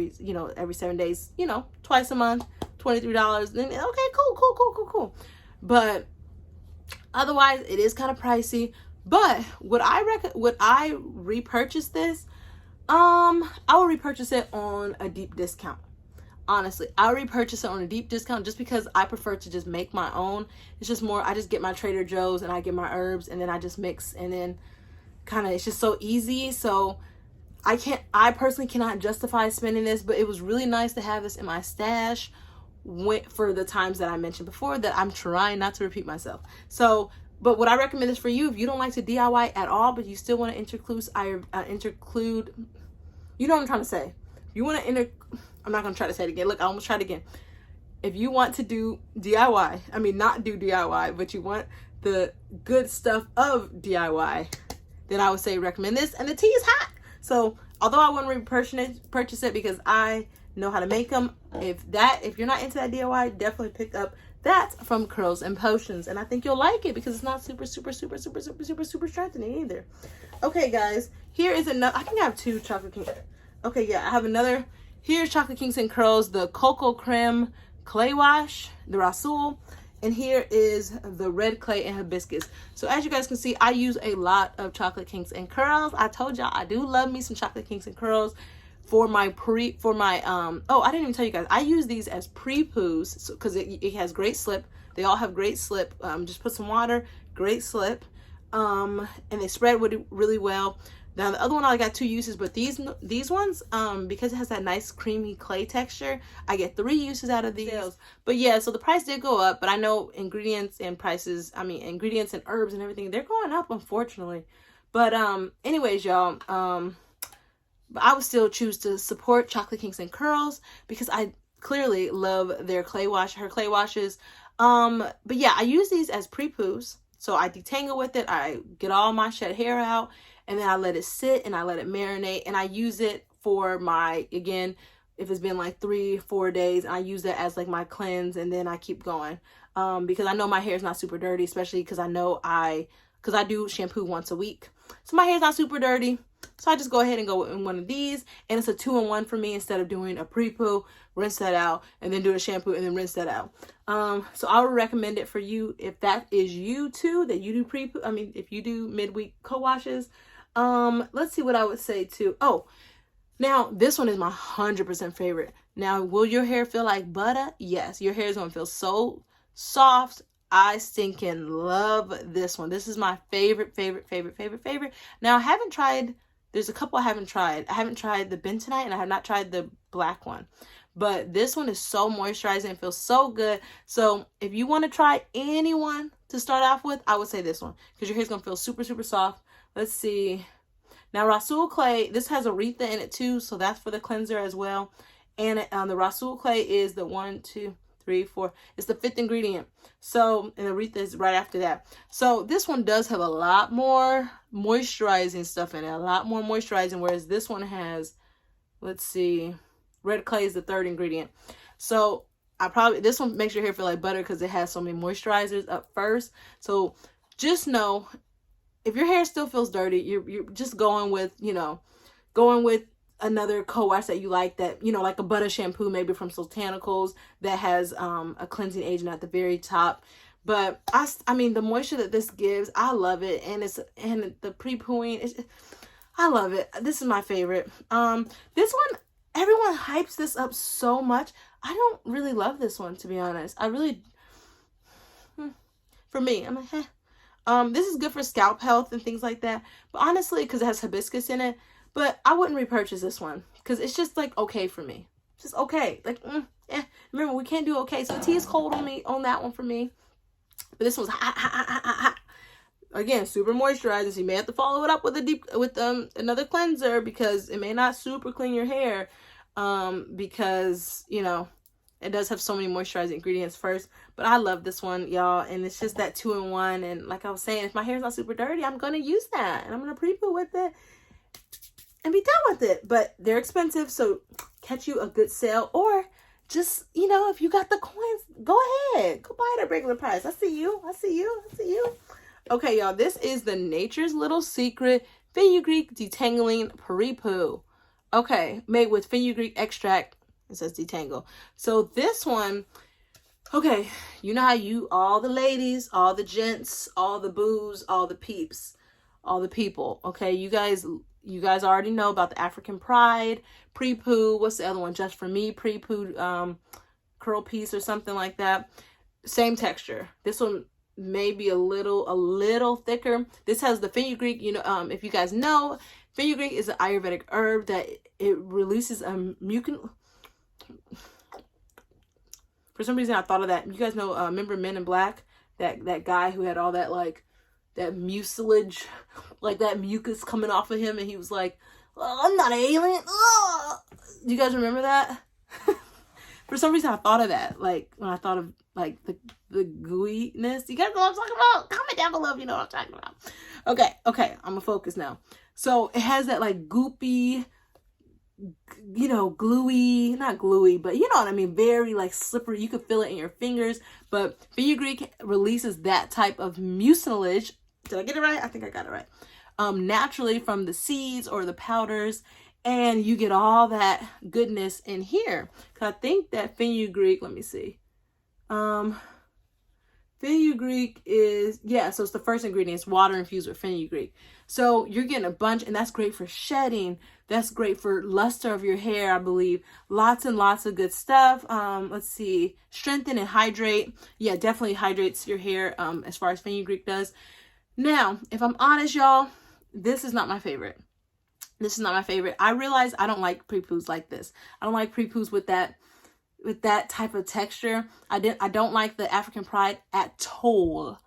every 7 days, you know, twice a month, $23. Then okay, cool. But otherwise, it is kind of pricey. But would I repurchase this? I would repurchase it on a deep discount. Honestly, I would repurchase it on a deep discount, just because I prefer to just make my own. It's just more, I just get my Trader Joe's and I get my herbs and then I just mix, and then kind of, it's just so easy. So I personally cannot justify spending this, but it was really nice to have this in my stash for the times that I mentioned before, that I'm trying not to repeat myself. So, but would I recommend this for you if you don't like to DIY at all, but you still want to include, you know what I'm trying to say. You want to I'm not going to try to say it again. Look, I almost tried again. If you want to do DIY, I mean, not do DIY, but you want the good stuff of DIY, then I would say recommend this. And the tea is hot. So although I wouldn't repurchase it because I know how to make them, if you're not into that DIY, definitely pick up that from Curls and Potions. And I think you'll like it because it's not super strengthening either. Okay, guys, here is another. I think I have two chocolate kinks. Okay, yeah, I have another. Here's Chocolate Kinks and Curls, the Cocoa Creme Clay Wash, the Rasool. And here is the Red Clay and Hibiscus. So as you guys can see, I use a lot of Chocolate Kinks and Curls. I told y'all I do love me some Chocolate Kinks and Curls for my oh, I didn't even tell you guys, I use these as prepoos because it has great slip. They all have great slip. Just put some water, great slip, and they spread really well. Now the other one, I got two uses, but these ones, because it has that nice creamy clay texture, I get 3 uses out of these. But yeah, so the price did go up, but I know ingredients and herbs and everything, they're going up, unfortunately. But anyways, y'all, but I would still choose to support Chocolate Kinks and Curls because I clearly love her clay washes. But yeah, I use these as prepoos. So I detangle with it, I get all my shed hair out, and then I let it sit and I let it marinate, and I use it for my, again, if it's been like 3-4 days, I use that as like my cleanse, and then I keep going. Because I know my hair is not super dirty, especially because I do shampoo once a week. So my hair's not super dirty. So I just go ahead and go in one of these, and it's a 2-in-1 for me instead of doing a prepoo, rinse that out, and then do a shampoo and then rinse that out. So I would recommend it for you if that is you too, that you do prepoo. I mean, if you do midweek co-washes. Let's see what I would say too. Oh, now this one is my 100% favorite. Now, will your hair feel like butter? Yes, your hair is going to feel so soft. I stinking love this one. This is my favorite. Now, I haven't tried, there's a couple I haven't tried. I haven't tried the bentonite, and I have not tried the black one. But this one is so moisturizing and feels so good. So if you want to try anyone to start off with, I would say this one, because your hair's going to feel super soft. Let's see. Now, Rasool Clay, this has Aretha in it too, so that's for the cleanser as well. And the Rasool Clay is the 1, 2, 3, 4. It's the 5th ingredient. So, and Aretha is right after that. So this one does have a lot more moisturizing stuff in it, a lot more moisturizing, whereas this one has, let's see, red clay is the third ingredient. So this one makes your hair feel like butter because it has so many moisturizers up first. So just know, if your hair still feels dirty, you're just going with, another co-wash that you like, that, like a butter shampoo, maybe from Soultanicals, that has a cleansing agent at the very top. But I mean, the moisture that this gives, I love it. And the pre-pooing, I love it. This is my favorite. This one, everyone hypes this up so much. I don't really love this one, to be honest. I really, for me, I'm like, this is good for scalp health and things like that. But honestly, because it has hibiscus in it, but I wouldn't repurchase this one because it's just like okay for me. Just okay. Like, remember, we can't do okay. So the tea is cold on that one for me. But this one's hot. Again, super moisturizing. So you may have to follow it up with another cleanser because it may not super clean your hair. Because, it does have so many moisturizing ingredients first. But I love this one, y'all. And it's just that 2-in-1. And like I was saying, if my hair's not super dirty, I'm going to use that. And I'm going to pre-poo with it and be done with it. But they're expensive. So catch you a good sale. Or just, if you got the coins, go ahead. Go buy it at regular price. I see you. Okay, y'all. This is the Nature's Little Secret Fenugreek Detangling Prepoo. Okay, made with fenugreek extract. It says detangle. So this one, okay, you know how all the ladies, all the gents, all the boos, all the peeps, all the people, okay, you guys already know about the African Pride, prepoo, what's the other one, Just For Me, prepoo, curl piece or something like that. Same texture. This one may be a little thicker. This has the fenugreek, if you guys know, fenugreek is an Ayurvedic herb that it releases a mucin. For some reason, I thought of that. You guys know, remember Men in Black? That guy who had all that, like, that mucilage, like that mucus coming off of him, and he was like, oh, I'm not an alien. Oh. Do you guys remember that? For some reason, I thought of that. Like, when I thought of, like, the gooiness. You guys know what I'm talking about? Comment down below if you know what I'm talking about. Okay, I'm gonna focus now. So, it has that, like, goopy, gluey, not gluey, but you know what I mean, very like slippery. You can feel it in your fingers, but fenugreek releases that type of mucilage. Did I get it right? I think I got it right. Naturally from the seeds or the powders, and you get all that goodness in here. Cause I think that fenugreek, let me see. Fenugreek is, so it's the first ingredient. It's water infused with fenugreek. So you're getting a bunch, and that's great for shedding. That's great for luster of your hair, I believe. Lots and lots of good stuff. Let's see. Strengthen and hydrate. Yeah, definitely hydrates your hair as far as fenugreek does. Now, if I'm honest, y'all, this is not my favorite. I realize I don't like prepoos like this. I don't like prepoos with that type of texture. I don't like the African Pride at all.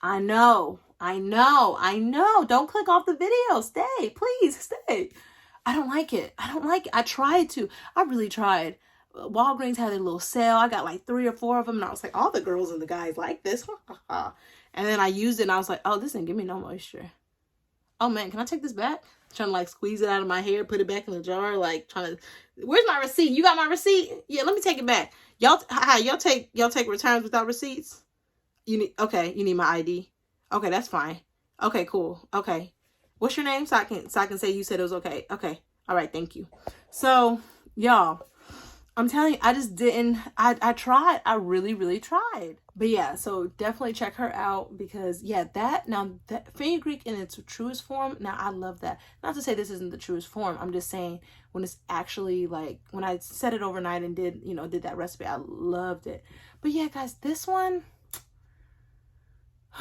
I know. Don't click off the video. Stay, please stay. I don't like it. I tried to. I really tried. Walgreens had a little sale. I got like 3 or 4 of them, and I was like, all the girls and the guys like this. And then I used it, and I was like, oh, this didn't give me no moisture. Oh man, can I take this back? Trying to like squeeze it out of my hair, put it back in the jar, like trying to. Where's my receipt? You got my receipt? Yeah, let me take it back. Y'all take returns without receipts? You need my ID. Okay, that's fine. Okay, cool. Okay, what's your name so I can say you said it was okay? Okay, all right, thank you. So y'all, I'm telling you, I just didn't. I tried. I really tried. But yeah, so definitely check her out because that fenugreek in its truest form. Now I love that. Not to say this isn't the truest form. I'm just saying when it's actually like when I set it overnight and did that recipe, I loved it. But yeah, guys, this one.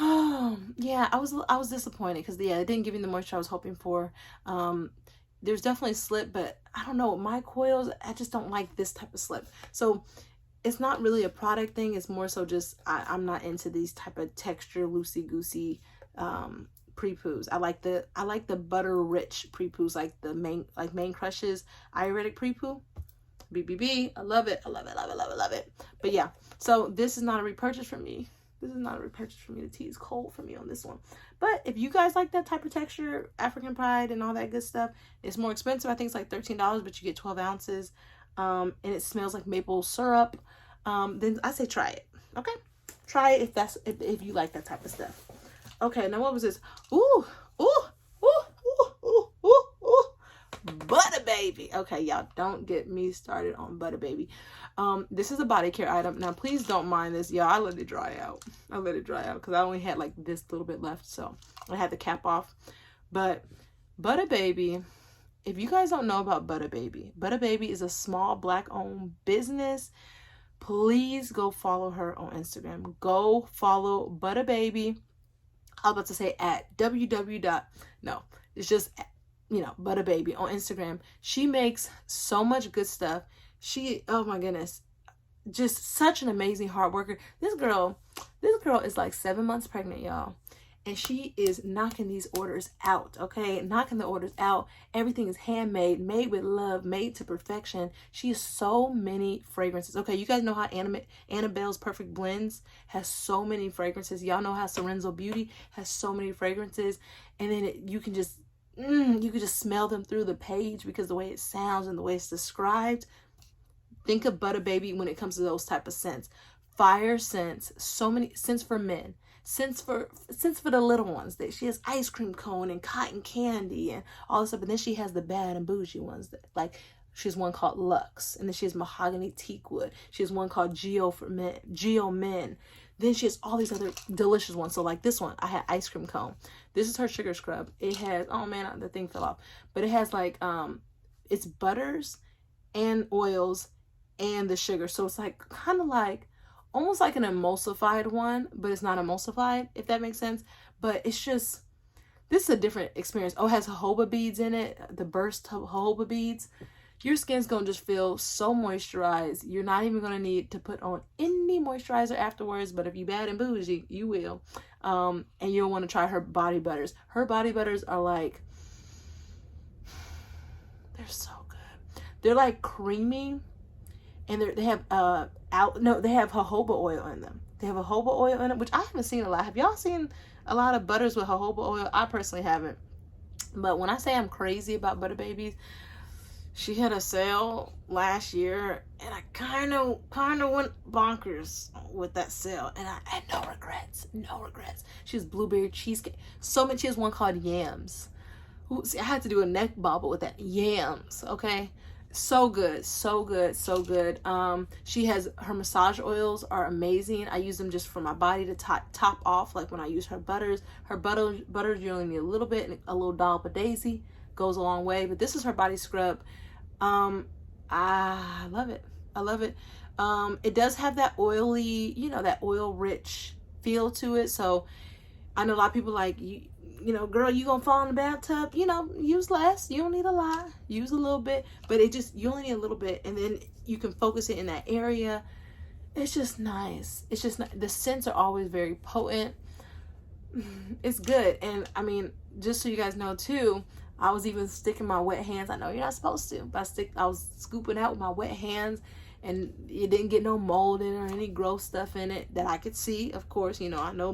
Oh yeah, I was disappointed because it didn't give me the moisture I was hoping for. There's definitely slip, but I don't know, my coils, I just don't like this type of slip. So it's not really a product thing. It's more so just I'm not into these type of texture loosey goosey prepoos. I like the butter rich prepoos, like the main crushes Ayurvedic prepoo. BBB, I love it. But yeah, so this is not a repurchase for me. The tea is cold for me on this one. But if you guys like that type of texture, African Pride and all that good stuff, it's more expensive. I think it's like $13, but you get 12 ounces. and it smells like maple syrup, then I say try it. Okay, try it if you like that type of stuff. Okay, now what was this? Ooh, ooh, ooh, ooh, ooh, ooh, ooh. Butter Baby. Okay, y'all, don't get me started on Butter Baby. This is a body care item. Now, please don't mind this, y'all. I let it dry out. I let it dry out because I only had like this little bit left, so I had the cap off. But Butter Baby, if you guys don't know about Butter Baby is a small Black-owned business. Please go follow her on Instagram. Go follow Butter Baby. I was about to say at www. No, it's just, you know, Butter Baby on Instagram. She makes so much good stuff. She, oh my goodness, just such an amazing hard worker. This girl is like 7 months pregnant, y'all. And she is knocking these orders out, okay? Knocking the orders out. Everything is handmade, made with love, made to perfection. She has so many fragrances. Okay, you guys know how Annabelle's Perfect Blends has so many fragrances. Y'all know how Sorenzo Beauty has so many fragrances. And then you can just smell them through the page because the way it sounds and the way it's described. Think of Butter Baby when it comes to those type of scents. Fire scents, so many scents for men. Scents for the little ones. That she has ice cream cone and cotton candy and all this stuff. And then she has the bad and bougie ones. That, like, she has one called Luxe, and then she has mahogany teakwood. She has one called Geo Men. Then she has all these other delicious ones. So like this one, I had ice cream cone. This is her sugar scrub. It has, oh man, the thing fell off. But it has like it's butters and oils and the sugar. So it's like kind of like almost like an emulsified one, but it's not emulsified, if that makes sense. But it's just, this is a different experience. Oh, it has jojoba beads in it, the burst jojoba beads. Your skin's gonna just feel so moisturized. You're not even gonna need to put on any moisturizer afterwards, but if you bad and bougie, you will. And you'll want to try her body butters. Her body butters are like, they're so good. They're like creamy, and they have they have jojoba oil in them. They have jojoba oil in it, which I haven't seen a lot. Have y'all seen a lot of butters with jojoba oil? I personally haven't. But when I say I'm crazy about Butter Babies, she had a sale last year, and I kind of went bonkers with that sale, and I had no regrets. She has blueberry cheesecake. So many. She has one called Yams. Ooh, see, I had to do a neck bobble with that. Yams, okay? So good. She has her massage oils are amazing. I use them just for my body to top off, like when I use her butters. Her butters you only need a little bit, and a little dollop of daisy goes a long way. But this is her body scrub. I love it. It does have that oily, that oil rich feel to it. So I know a lot of people like, you know, girl, you gonna fall in the bathtub, use less. You don't need a lot, use a little bit, but you only need a little bit, and then you can focus it in that area. It's just nice. The scents are always very potent. It's good. And I mean, just so you guys know too, I was even sticking my wet hands. I know you're not supposed to, but I was scooping out with my wet hands, and it didn't get no mold in it or any gross stuff in it that I could see. Of course, I know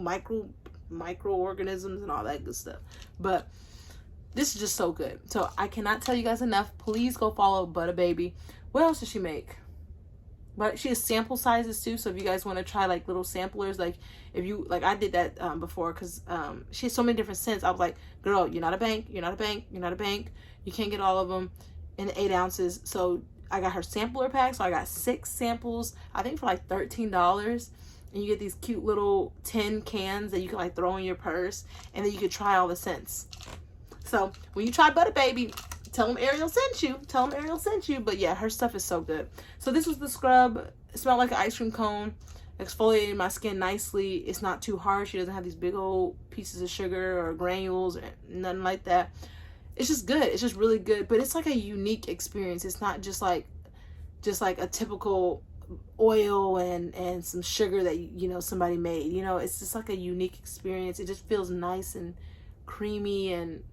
microorganisms and all that good stuff, but this is just so good. So I cannot tell you guys enough. Please go follow Butter Baby. What else does she make? But she has sample sizes too, so if you guys want to try like little samplers, like if you I did that before, because she has so many different scents. I was like, girl, you're not a bank, you can't get all of them in 8 ounces. So I got her sampler pack, so I got 6 samples, I think for like $13. And you get these cute little tin cans that you can like throw in your purse, and then you can try all the scents. So when you try Butter Baby, tell them Ariel sent you. But yeah, her stuff is so good. So this was the scrub. It smelled like an ice cream cone. Exfoliated my skin nicely. It's not too harsh. She doesn't have these big old pieces of sugar or granules or nothing like that. It's just good. It's just really good. But it's like a unique experience. It's not just like a typical oil and some sugar that somebody made. It's just like a unique experience. It just feels nice and creamy, and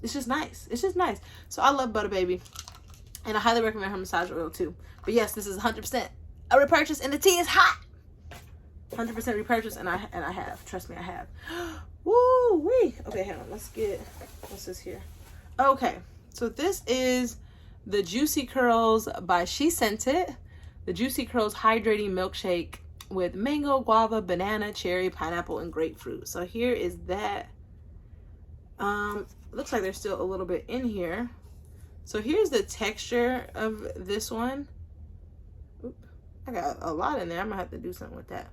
it's just nice. So I love Butter Baby, and I highly recommend her massage oil too. But yes, this is 100% a repurchase, and the tea is hot. 100% repurchase, and I have. Trust me, I have. Woo wee. Okay, hang on. What's this here? Okay, so this is the Juicy Curls by SHescentit. The Juicy Curls Hydrating Milkshake with mango, guava, banana, cherry, pineapple, and grapefruit. So here is that. Looks like there's still a little bit in here. So here's the texture of this one. Oop, I got a lot in there. I'm gonna have to do something with that.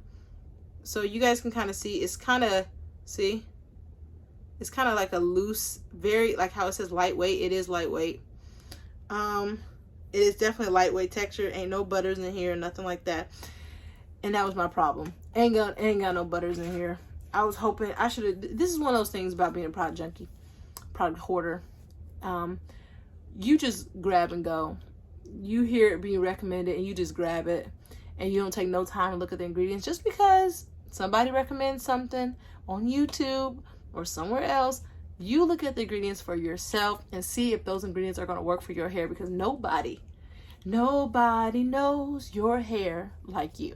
So you guys can kind of see, it's kind of, see? It's kind of like a loose, very, like how it says lightweight. It is lightweight. It is definitely lightweight texture. Ain't no butters in here, nothing like that. And that was my problem. Ain't got no butters in here. I was hoping I should have. This is one of those things about being a product junkie, product hoarder. You just grab and go. You hear it being recommended and you just grab it, and you don't take no time to look at the ingredients just because somebody recommends something on YouTube or somewhere else. You look at the ingredients for yourself and see if those ingredients are going to work for your hair, because nobody knows your hair like you.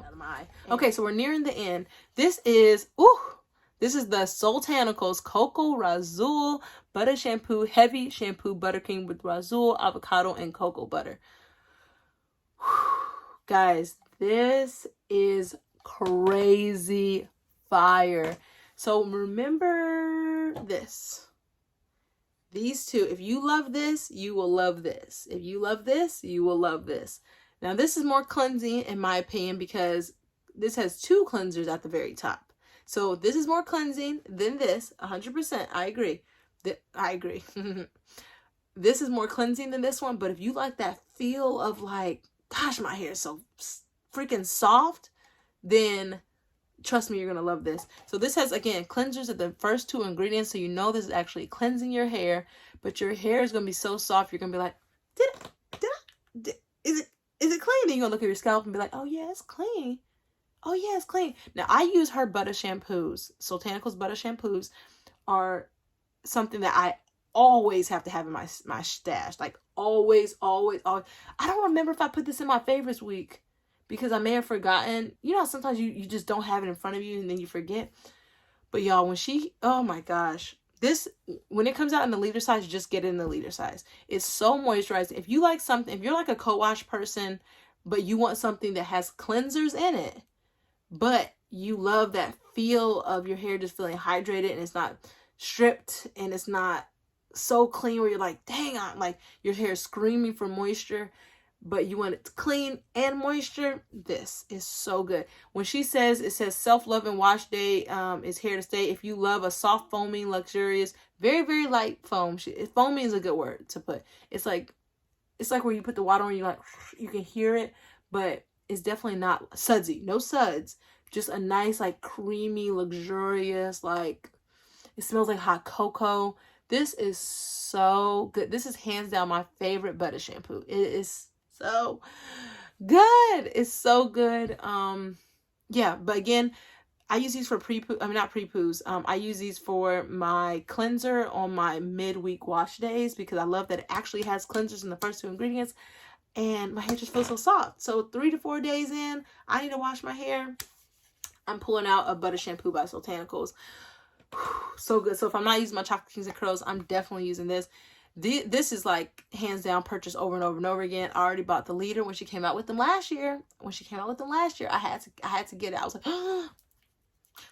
Okay, so we're nearing the end. This is the Soultanicals Cocoa Razul Butter Shampoo, Heavy Shampoo Butter Cream with Razul, Avocado, and Cocoa Butter. Guys, this is crazy fire. So remember this. These two, if you love this, you will love this. If you love this, you will love this. Now, this is more cleansing, in my opinion, because this has 2 cleansers at the very top. So this is more cleansing than this, 100%. I agree. I agree. This is more cleansing than this one, but if you like that feel of like, gosh, my hair is so freaking soft, then trust me, you're going to love this. So this has, again, cleansers at the first 2 ingredients. So you know this is actually cleansing your hair, but your hair is going to be so soft. You're going to be like, is it clean? And you're going to look at your scalp and be like, oh yeah, it's clean. Oh yeah, it's clean. Now I use her butter shampoos. Soultanicals butter shampoos are something that I always have to have in my stash. Like always. I don't remember if I put this in my favorites week, because I may have forgotten. You know, sometimes you just don't have it in front of you and then you forget. But y'all, when oh my gosh, this, when it comes out in the liter size, just get it in the liter size. It's so moisturizing. If you like something, if you're like a co-wash person, but you want something that has cleansers in it, but you love that feel of your hair just feeling hydrated and it's not stripped and it's not so clean where you're like, dang, like your hair is screaming for moisture, but you want it clean and moisture, this is so good. When she says, it says self-love and wash day is here to stay. If you love a soft foaming, luxurious, very, very light foam. Foaming is a good word to put. It's like where you put the water on, you can hear it, but it's definitely not sudsy. No suds. Just a nice, like creamy, luxurious, like it smells like hot cocoa. This is so good. This is hands down my favorite butter shampoo. It is so good. It's so good. Yeah, but again, I use these for prepoo. I mean, not prepoos. I use these for my cleanser on my midweek wash days, because I love that it actually has cleansers in the first 2 ingredients, and my hair just feels so soft. So 3 to 4 days in, I need to wash my hair. I'm pulling out a butter shampoo by Soultanicals. So good. So if I'm not using my Chocolate Kings and Curls, I'm definitely using this. This is like hands down purchase over and over and over again. I already bought the liter when she came out with them last year. I had to get it. I was like, oh.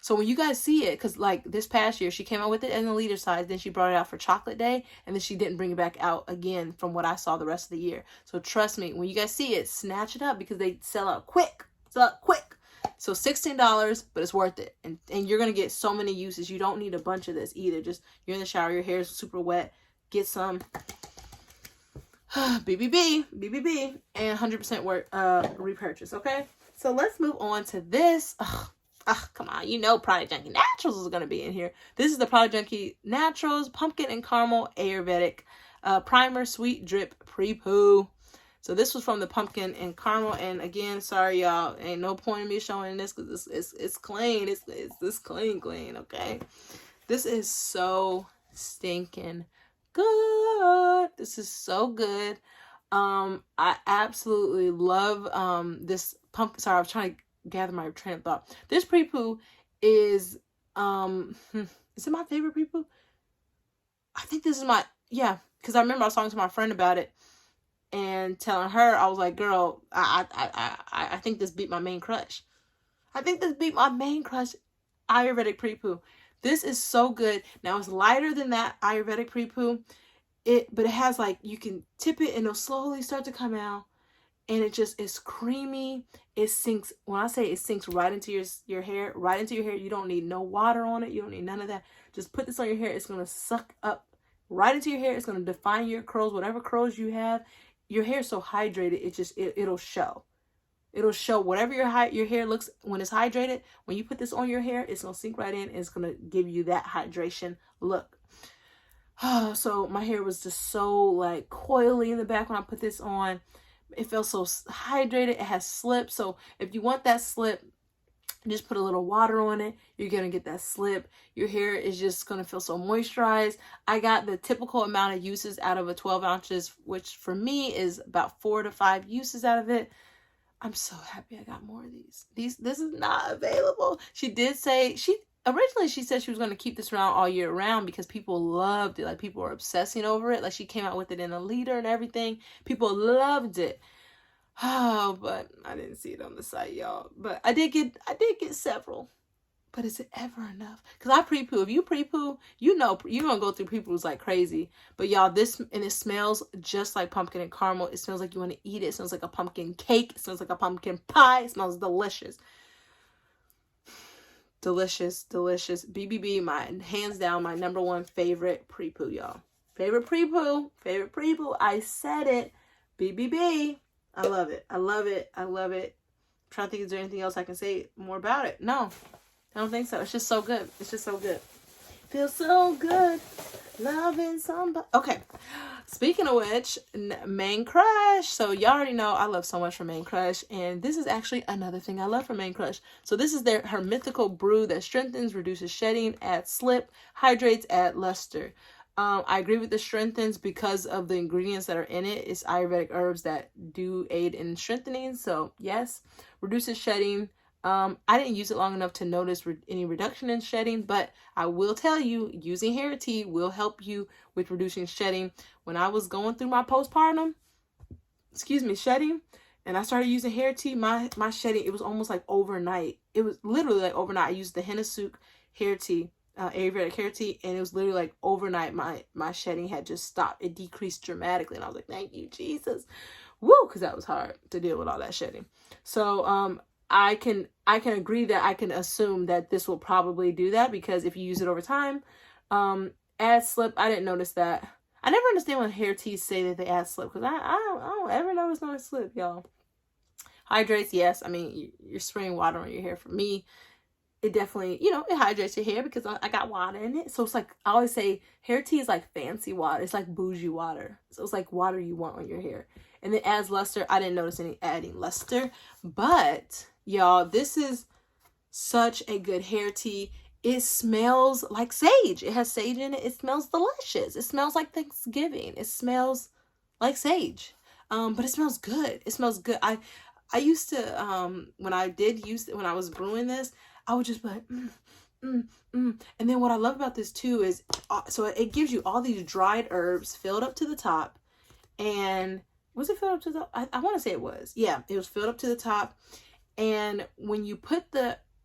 So when you guys see it, because like this past year she came out with it in the liter size, then she brought it out for chocolate day, and then she didn't bring it back out again from what I saw the rest of the year. So trust me, when you guys see it, snatch it up, because they sell out quick. So $16, but it's worth it. And you're going to get so many uses. You don't need a bunch of this either. Just, you're in the shower, your hair is super wet. Get some BBB, and 100% worth repurchase, okay? So let's move on to this. Come on. You know Product Junkie Naturals is going to be in here. This is the Product Junkie Naturals Pumpkin and Caramel Ayurvedic Primer Sweet Drip Prepoo. So this was from the Pumpkin and Caramel, and again, sorry y'all, ain't no point in me showing this because it's clean. It's clean, okay? This is so stinking good. This is so good. I absolutely love this pumpkin. Sorry, I was trying to gather my train of thought. This prepoo is is it my favorite prepoo? I think this is my, yeah, because I remember I was talking to my friend about it. and telling her, I was like, girl, I think this beat my main crush. I think this beat my main crush Ayurvedic prepoo. This is so good. Now it's lighter than that Ayurvedic prepoo. But it has like, you can tip it and it'll slowly start to come out. And it just is creamy. It sinks, when I say it sinks right into your hair, right into your hair. You don't need no water on it. You don't need none of that. Just put this on your hair. It's going to suck up right into your hair. It's going to define your curls, whatever curls you have. Your hair is so hydrated, it'll show. It'll show whatever your hair looks when it's hydrated. When you put this on your hair, it's going to sink right in. And it's going to give you that hydration look. So my hair was just so like coily in the back when I put this on. It felt so hydrated. It has slip. So if you want that slip, just put a little water on it. You're going to get that slip. Your hair is just going to feel so moisturized. I got the typical amount of uses out of a 12 ounces, which for me is about 4 to 5 uses out of it. I'm so happy I got more of these. This is not available. She did say, originally she said she was going to keep this around all year round because people loved it. Like, people were obsessing over it. Like, she came out with it in a liter and everything. People loved it. Oh, but I didn't see it on the site, y'all. But I did get several. But is it ever enough? Because I prepoo. If you prepoo, you know you're going to go through prepoos like crazy. But y'all, and it smells just like pumpkin and caramel. It smells like you want to eat it. It smells like a pumpkin cake. It smells like a pumpkin pie. It smells delicious. Delicious, delicious. BBB, hands down, my #1 favorite prepoo, y'all. Favorite prepoo. Favorite prepoo. I said it. BBB. I love it. I love it. I love it. I'm trying to think, is there anything else I can say more about it? No. I don't think so. It's just so good. It's just so good. Feels so good. Loving somebody. Okay. Speaking of which, main crush. So y'all already know I love so much from main crush. And this is actually another thing I love from main crush. So this is her mythical brew that strengthens, reduces shedding, adds slip, hydrates, add luster. I agree with the strengthens because of the ingredients that are in it. It's Ayurvedic herbs that do aid in strengthening. So yes, reduces shedding. I didn't use it long enough to notice any reduction in shedding, but I will tell you, using hair tea will help you with reducing shedding. When I was going through my postpartum, shedding, and I started using hair tea, my shedding, it was almost like overnight. It was literally like overnight. I used the Henna hair tea, Ayurvedic hair tea, and it was literally like overnight my shedding had just stopped. It decreased dramatically, and I was like, thank you, Jesus. Woo, because that was hard to deal with all that shedding. So, I can agree that I can assume that this will probably do that, because if you use it over time, add slip. I didn't notice that. I never understand when hair teas say that they add slip, because I don't ever notice no slip, y'all. Hydrates, yes. I mean, you're spraying water on your hair. For me, it definitely, it hydrates your hair because I got water in it. So it's like, I always say hair tea is like fancy water. It's like bougie water. So it's like water you want on your hair. And it adds luster. I didn't notice any adding luster, but y'all, this is such a good hair tea. It smells like sage. It has sage in it. It smells delicious. It smells like Thanksgiving. It smells like sage. But it smells good. It smells good. I used to, when I was brewing this, I would just be like, And then what I love about this too is, so it gives you all these dried herbs filled up to the top. And was it filled up to the, I want to say it was. Yeah, it was filled up to the top. And when you put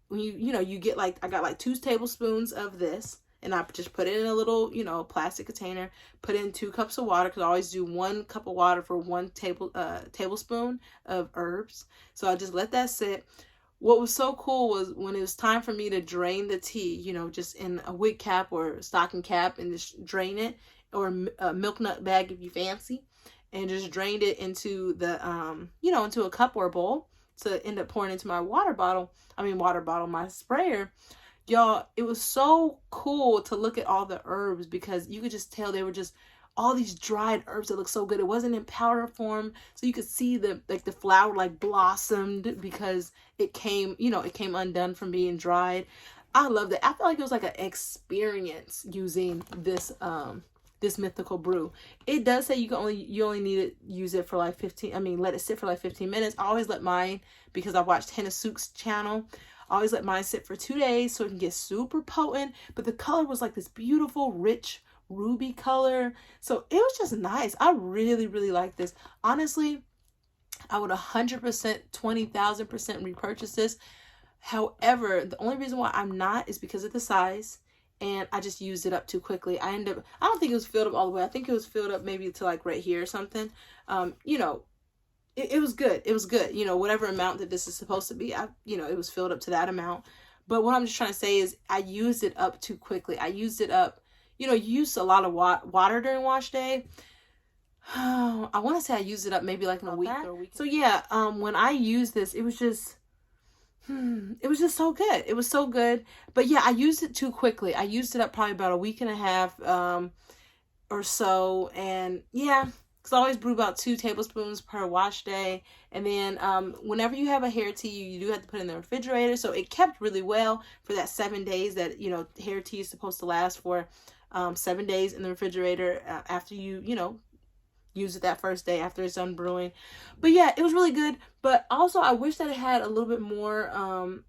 you get like, I got like 2 tablespoons of this, and I just put it in a little, plastic container, put in 2 cups of water, because I always do 1 cup of water for 1 tablespoon of herbs. So I just let that sit. What was so cool was when it was time for me to drain the tea, just in a wig cap or stocking cap, and just drain it, or a milk nut bag if you fancy, and just drained it into the, into a cup or a bowl to end up pouring into my my sprayer. Y'all, it was so cool to look at all the herbs, because you could just tell they were just all these dried herbs that look so good. It wasn't in powder form, so you could see the flower like blossomed because it came undone from being dried. I loved it. I felt like it was like an experience using this this mythical brew. It does say you only need to use it for like let it sit for like 15 minutes. I always let mine, because I watched Henna Sook's channel, I always let mine sit for 2 days so it can get super potent. But the color was like this beautiful, rich ruby color. So it was just nice. I really, really like this. Honestly, I would 100%, 20,000% repurchase this. However, the only reason why I'm not is because of the size, and I just used it up too quickly. I don't think it was filled up all the way. I think it was filled up maybe to like right here or something. You know, it was good. It was good. You know, whatever amount that this is supposed to be, it was filled up to that amount. But what I'm just trying to say is I used it up too quickly. I used it up, you used a lot of water during wash day. I want to say I used it up maybe like in a week or a week. So yeah, when I used this, it was just so good. It was so good. But yeah, I used it too quickly. I used it up probably about a week and a half or so. And yeah, because I always brew about 2 tablespoons per wash day. And then whenever you have a hair tea, you do have to put it in the refrigerator. So it kept really well for that 7 days that, hair tea is supposed to last for 7 days in the refrigerator after you use it that first day after it's done brewing. But yeah, it was really good. But also I wish that it had a little bit more,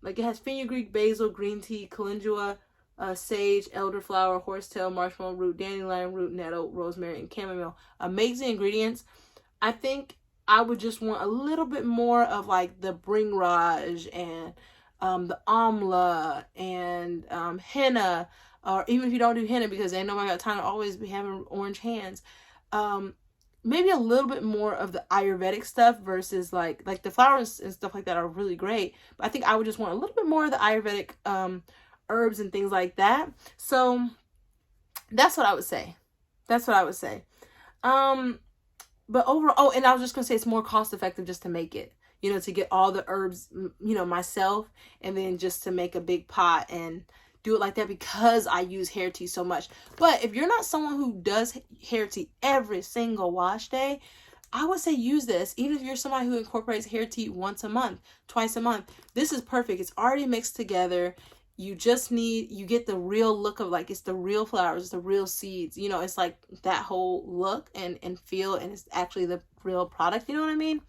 like it has fenugreek, basil, green tea, calendula, sage, elderflower, horsetail, marshmallow root, dandelion root, nettle, rosemary, and chamomile. Amazing ingredients. I think I would just want a little bit more of like the bring raj and the amla and henna, or even if you don't do henna because ain't nobody got time to always be having orange hands. Maybe a little bit more of the Ayurvedic stuff versus like the flowers and stuff like that are really great. But I think I would just want a little bit more of the Ayurvedic herbs and things like that. So that's what I would say. That's what I would say. But overall, and I was just going to say it's more cost effective just to make it, to get all the herbs, myself, and then just to make a big pot and do it like that because I use hair tea so much. But if you're not someone who does hair tea every single wash day, I would say use this. Even if you're somebody who incorporates hair tea once a month, twice a month, this is perfect. It's already mixed together. You get the real look of like, it's the real flowers, it's the real seeds, it's like that whole look and feel, and it's actually the real product, you know what I mean?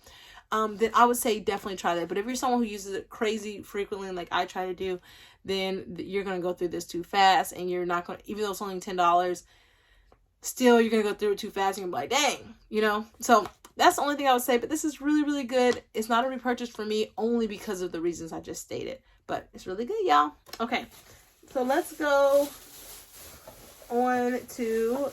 Then I would say definitely try that. But if you're someone who uses it crazy frequently, like I try to do, then you're going to go through this too fast, and you're not going to, even though it's only $10, still you're going to go through it too fast and you're like, dang, So that's the only thing I would say, but this is really, really good. It's not a repurchase for me only because of the reasons I just stated, but it's really good, y'all. Okay, so let's go on to,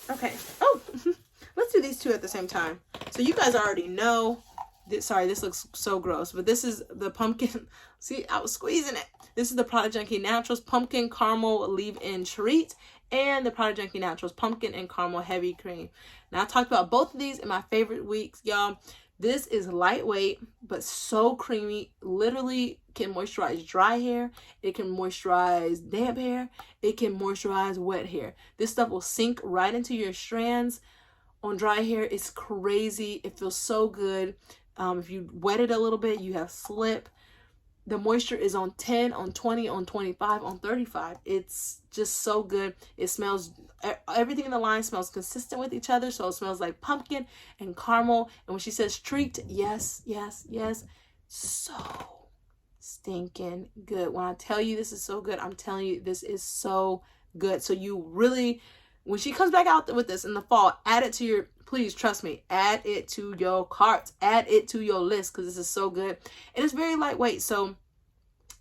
let's do these two at the same time. So you guys already know, this looks so gross, but this is the pumpkin, see, I was squeezing it. This is the Product Junkie Naturals Pumpkin Caramel Leave-In Treat and the Product Junkie Naturals Pumpkin and Caramel Heavy Cream. Now, I talked about both of these in my favorite weeks, y'all. This is lightweight, but so creamy. Literally can moisturize dry hair. It can moisturize damp hair. It can moisturize wet hair. This stuff will sink right into your strands. On dry hair, it's crazy. It feels so good. If you wet it a little bit, you have slip. The moisture is on 10, on 20, on 25, on 35. It's just so good. It smells, everything in the line smells consistent with each other. So it smells like pumpkin and caramel. And when she says treat, yes, yes, yes. So stinking good. When I tell you this is so good, I'm telling you this is so good. So you really, when she comes back out with this in the fall, add it to your, please trust me, add it to your cart, add it to your list, because this is so good. And it's very lightweight. So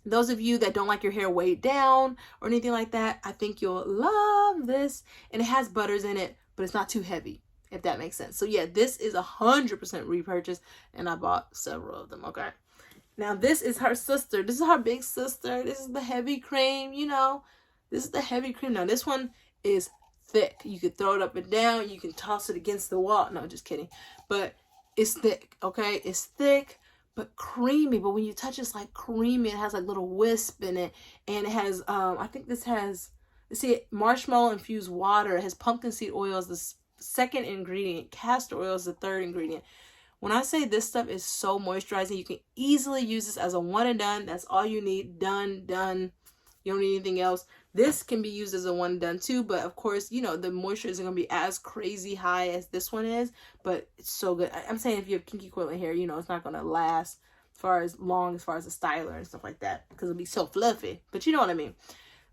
those of you that don't like your hair weighed down or anything like that, I think you'll love this. And it has butters in it, but it's not too heavy, if that makes sense. So yeah, this is 100% repurchase, and I bought several of them, okay? Now this is her sister. This is her big sister. This is the heavy cream, This is the heavy cream. Now this one is thick. You could throw it up and down. You can toss it against the wall. No, just kidding. But it's thick, okay? It's thick, but creamy. But when you touch it, it's like creamy. It has like little wisp in it. And it has, I think this has, see, marshmallow infused water. It has pumpkin seed oil as the second ingredient. Castor oil is the third ingredient. When I say this stuff is so moisturizing, you can easily use this as a one and done. That's all you need. Done. You don't need anything else. This can be used as a one and done too, but of course, the moisture isn't going to be as crazy high as this one is, but it's so good. I'm saying if you have kinky coiling hair, it's not going to last as far as a styler and stuff like that, because it'll be so fluffy, but you know what I mean.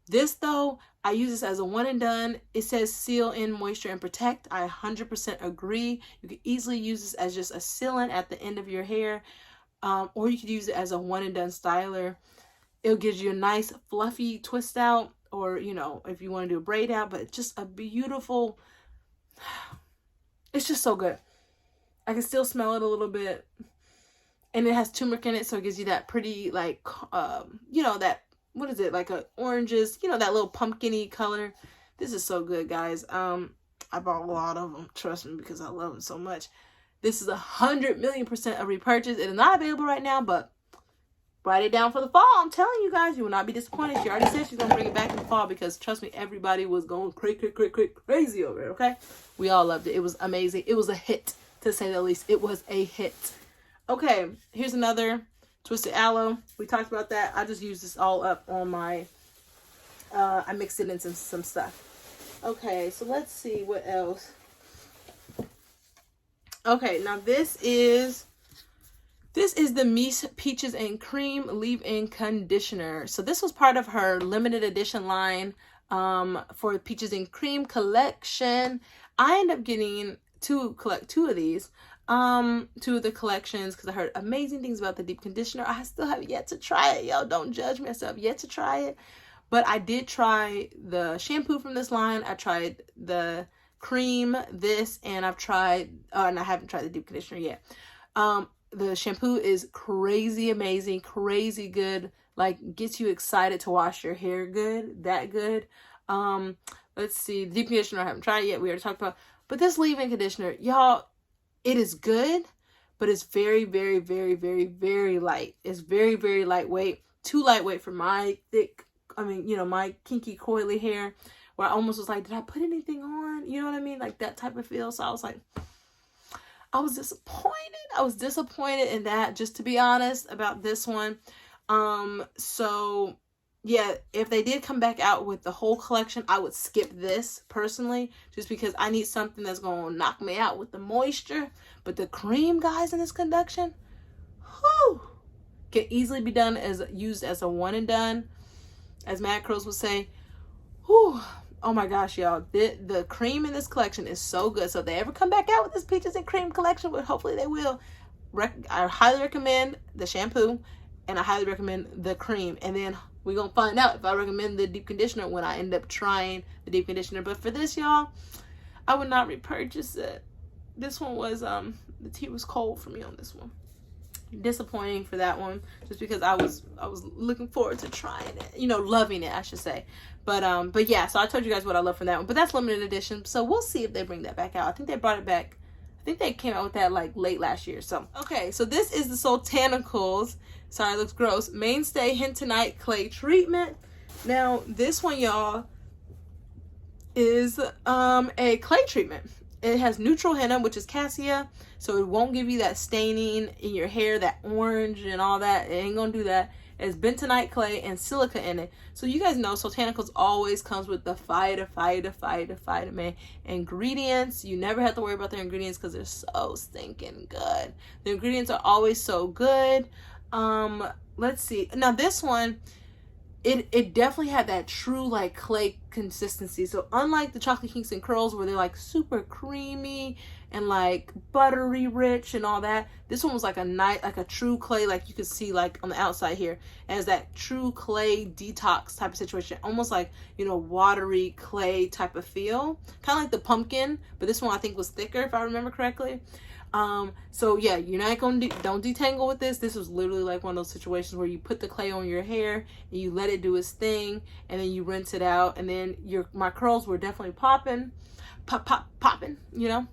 This though, I use this as a one and done. It says seal in moisture and protect. I 100% agree. You could easily use this as just a sealant at the end of your hair, or you could use it as a one and done styler. It'll give you a nice fluffy twist out, or you know, if you want to do a braid out, but just a beautiful, it's just so good. I can still smell it a little bit, and it has turmeric in it, so it gives you that pretty, like, you know, that, what is it, like a oranges, you know, that little pumpkin-y color. This is so good, guys. I bought a lot of them, trust me, because I love them so much. This is 100,000,000% a repurchase. It is not available right now, but write it down for the fall. I'm telling you guys, you will not be disappointed. She already said she's going to bring it back in the fall, because trust me, everybody was going crazy over it, okay? We all loved it. It was amazing. It was a hit, to say the least. It was a hit. Okay, here's another twisted aloe. We talked about that. I just used this all up on my, I mixed it into some stuff. Okay, so let's see what else. Okay, now this is the Mish Peaches and Cream Leave-In Conditioner. So this was part of her limited edition line for Peaches and Cream collection. I ended up getting two of these. Two of the collections, because I heard amazing things about the deep conditioner. I still have yet to try it, y'all. Don't judge me. I still have yet to try it, but I did try the shampoo from this line. I tried the cream, this, and I've tried, and I haven't tried the deep conditioner yet. The shampoo is crazy amazing, crazy good, like gets you excited to wash your hair that good. Let's see, the deep conditioner I haven't tried yet. We already talked about, but this leave-in conditioner, y'all, it is good, but it's very, very, very, very, very light. It's very, very lightweight. Too lightweight for my thick, I mean, you know, my kinky, coily hair, where I almost was like, did I put anything on? You know what I mean? Like that type of feel. So I was like, I was disappointed. I was disappointed in that, just to be honest, about this one. So yeah, if they did come back out with the whole collection, I would skip this personally, just because I need something that's going to knock me out with the moisture. But the cream, guys, in this conduction, whew, can easily be used as a one and done, as Mad Crows would say. Whew. Oh my gosh, y'all, the cream in this collection is so good. So if they ever come back out with this Peaches and Cream collection, which hopefully they will, I highly recommend the shampoo, and I highly recommend the cream. And then we're going to find out if I recommend the deep conditioner when I end up trying the deep conditioner. But for this, y'all, I would not repurchase it. This one was, the tea was cold for me on this one. Disappointing for that one, just because I was looking forward to trying it, you know, loving it, I should say. But yeah, so I told you guys what I love from that one, but that's limited edition, so we'll see if they bring that back out. I think they brought it back, I think they came out with that like late last year. So okay, so this is the Soultanicals, sorry it looks gross, Mainstay Hentonite Clay Treatment. Now this one, y'all, is a clay treatment. It has neutral henna, which is cassia, so it won't give you that staining in your hair, that orange and all that. It ain't gonna do that. It has bentonite clay and silica in it. So you guys know Soultanicals always comes with the vitamin ingredients. You never have to worry about their ingredients because they're so stinking good. The ingredients are always so good. Let's see. Now this one, it definitely had that true like clay consistency. So unlike the chocolate kinks and curls where they're like super creamy and like buttery rich and all that, this one was like a true clay, like you could see like on the outside here, as that true clay detox type of situation, almost like, you know, watery clay type of feel, kind of like the pumpkin, but this one I think was thicker if I remember correctly. So yeah, you're not gonna don't detangle with this. This was literally like one of those situations where you put the clay on your hair and you let it do its thing, and then you rinse it out, and then my curls were definitely popping, you know.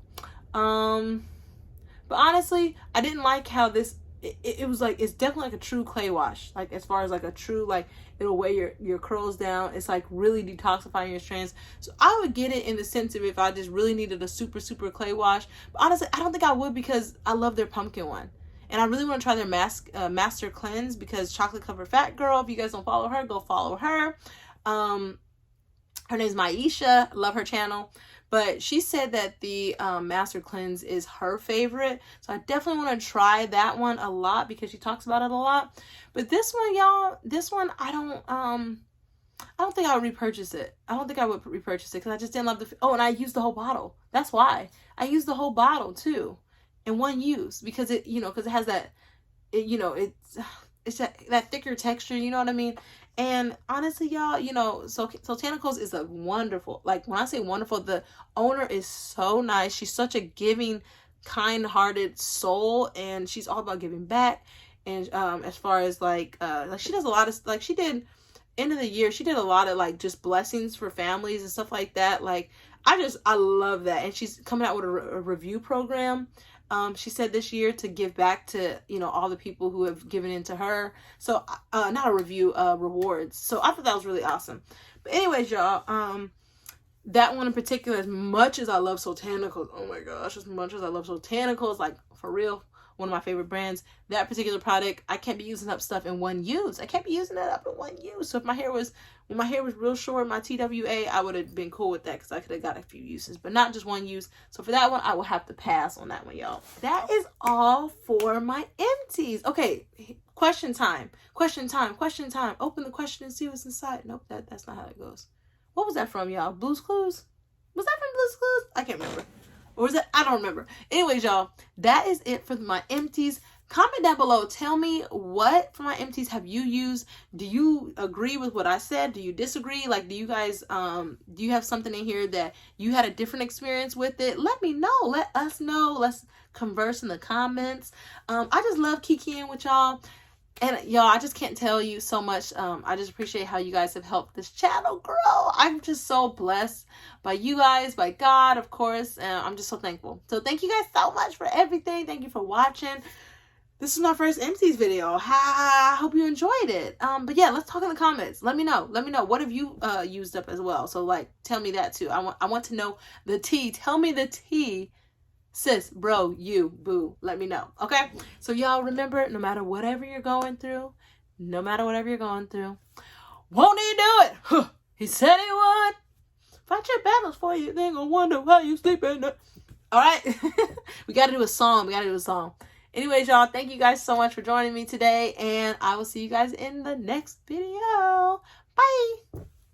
But honestly, I didn't like how this it was like, it's definitely like a true clay wash, like as far as like a true, like it'll weigh your curls down. It's like really detoxifying your strands. So I would get it in the sense of if I just really needed a super clay wash. But honestly, I don't think I would, because I love their pumpkin one, and I really want to try their master cleanse, because chocolate covered fat girl, if you guys don't follow her, go follow her. Her name is Maisha. Love her channel. But she said that the Master Cleanse is her favorite. So I definitely want to try that one a lot, because she talks about it a lot. But this one, y'all, this one, I don't, I don't think I would repurchase it. I don't think I would repurchase it because I just didn't love the... Oh, and I used the whole bottle. That's why. I used the whole bottle too in one use because it, you know, because it has that, it, you know, it's that thicker texture, you know what I mean? And honestly, y'all, you know, so Soultanicals is a wonderful, like when I say wonderful, the owner is so nice. She's such a giving, kind-hearted soul, and she's all about giving back. And as far as like she does a lot of, like she did end of the year, she did a lot of like just blessings for families and stuff like that. Like I love that. And she's coming out with a review program. She said this year to give back to, you know, all the people who have given into her. So, not a review, rewards. So I thought that was really awesome. But anyways, y'all, that one in particular, as much as I love Soultanicals, oh my gosh, as much as I love Soultanicals, like for real, one of my favorite brands, that particular product, I can't be using up stuff in one use. I can't be using it up in one use. So if my hair was, when my hair was real short, my TWA, I would have been cool with that because I could have got a few uses, but not just one use. So for that one, I will have to pass on that one, y'all. That is all for my empties. Okay, question time. Question time. Question time. Open the question and see what's inside. Nope, that's not how it goes. What was that from, y'all? Blue's Clues? Was that from Blue's Clues? I can't remember. Or is it? I don't remember. Anyways, y'all, that is it for my empties. Comment down below. Tell me what for my empties have you used. Do you agree with what I said? Do you disagree? Like, do you guys, do you have something in here that you had a different experience with it? Let me know. Let us know. Let's converse in the comments. I just love kikiing with y'all. And y'all, I just can't tell you so much. I just appreciate how you guys have helped this channel grow. I'm just so blessed by you guys, by God, of course. And I'm just so thankful. So thank you guys so much for everything. Thank you for watching. This is my first empties video. I hope you enjoyed it. But yeah, let's talk in the comments. Let me know. Let me know. What have you used up as well? So like, tell me that too. I want to know the tea. Tell me the tea. Sis, bro, you, boo, let me know. Okay? So y'all remember, no matter whatever you're going through, won't he do it? Huh. He said he would. Fight your battles for you. They gonna wonder why you sleep at night. All right? We got to do a song. Anyways, y'all, thank you guys so much for joining me today, and I will see you guys in the next video. Bye.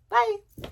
Bye.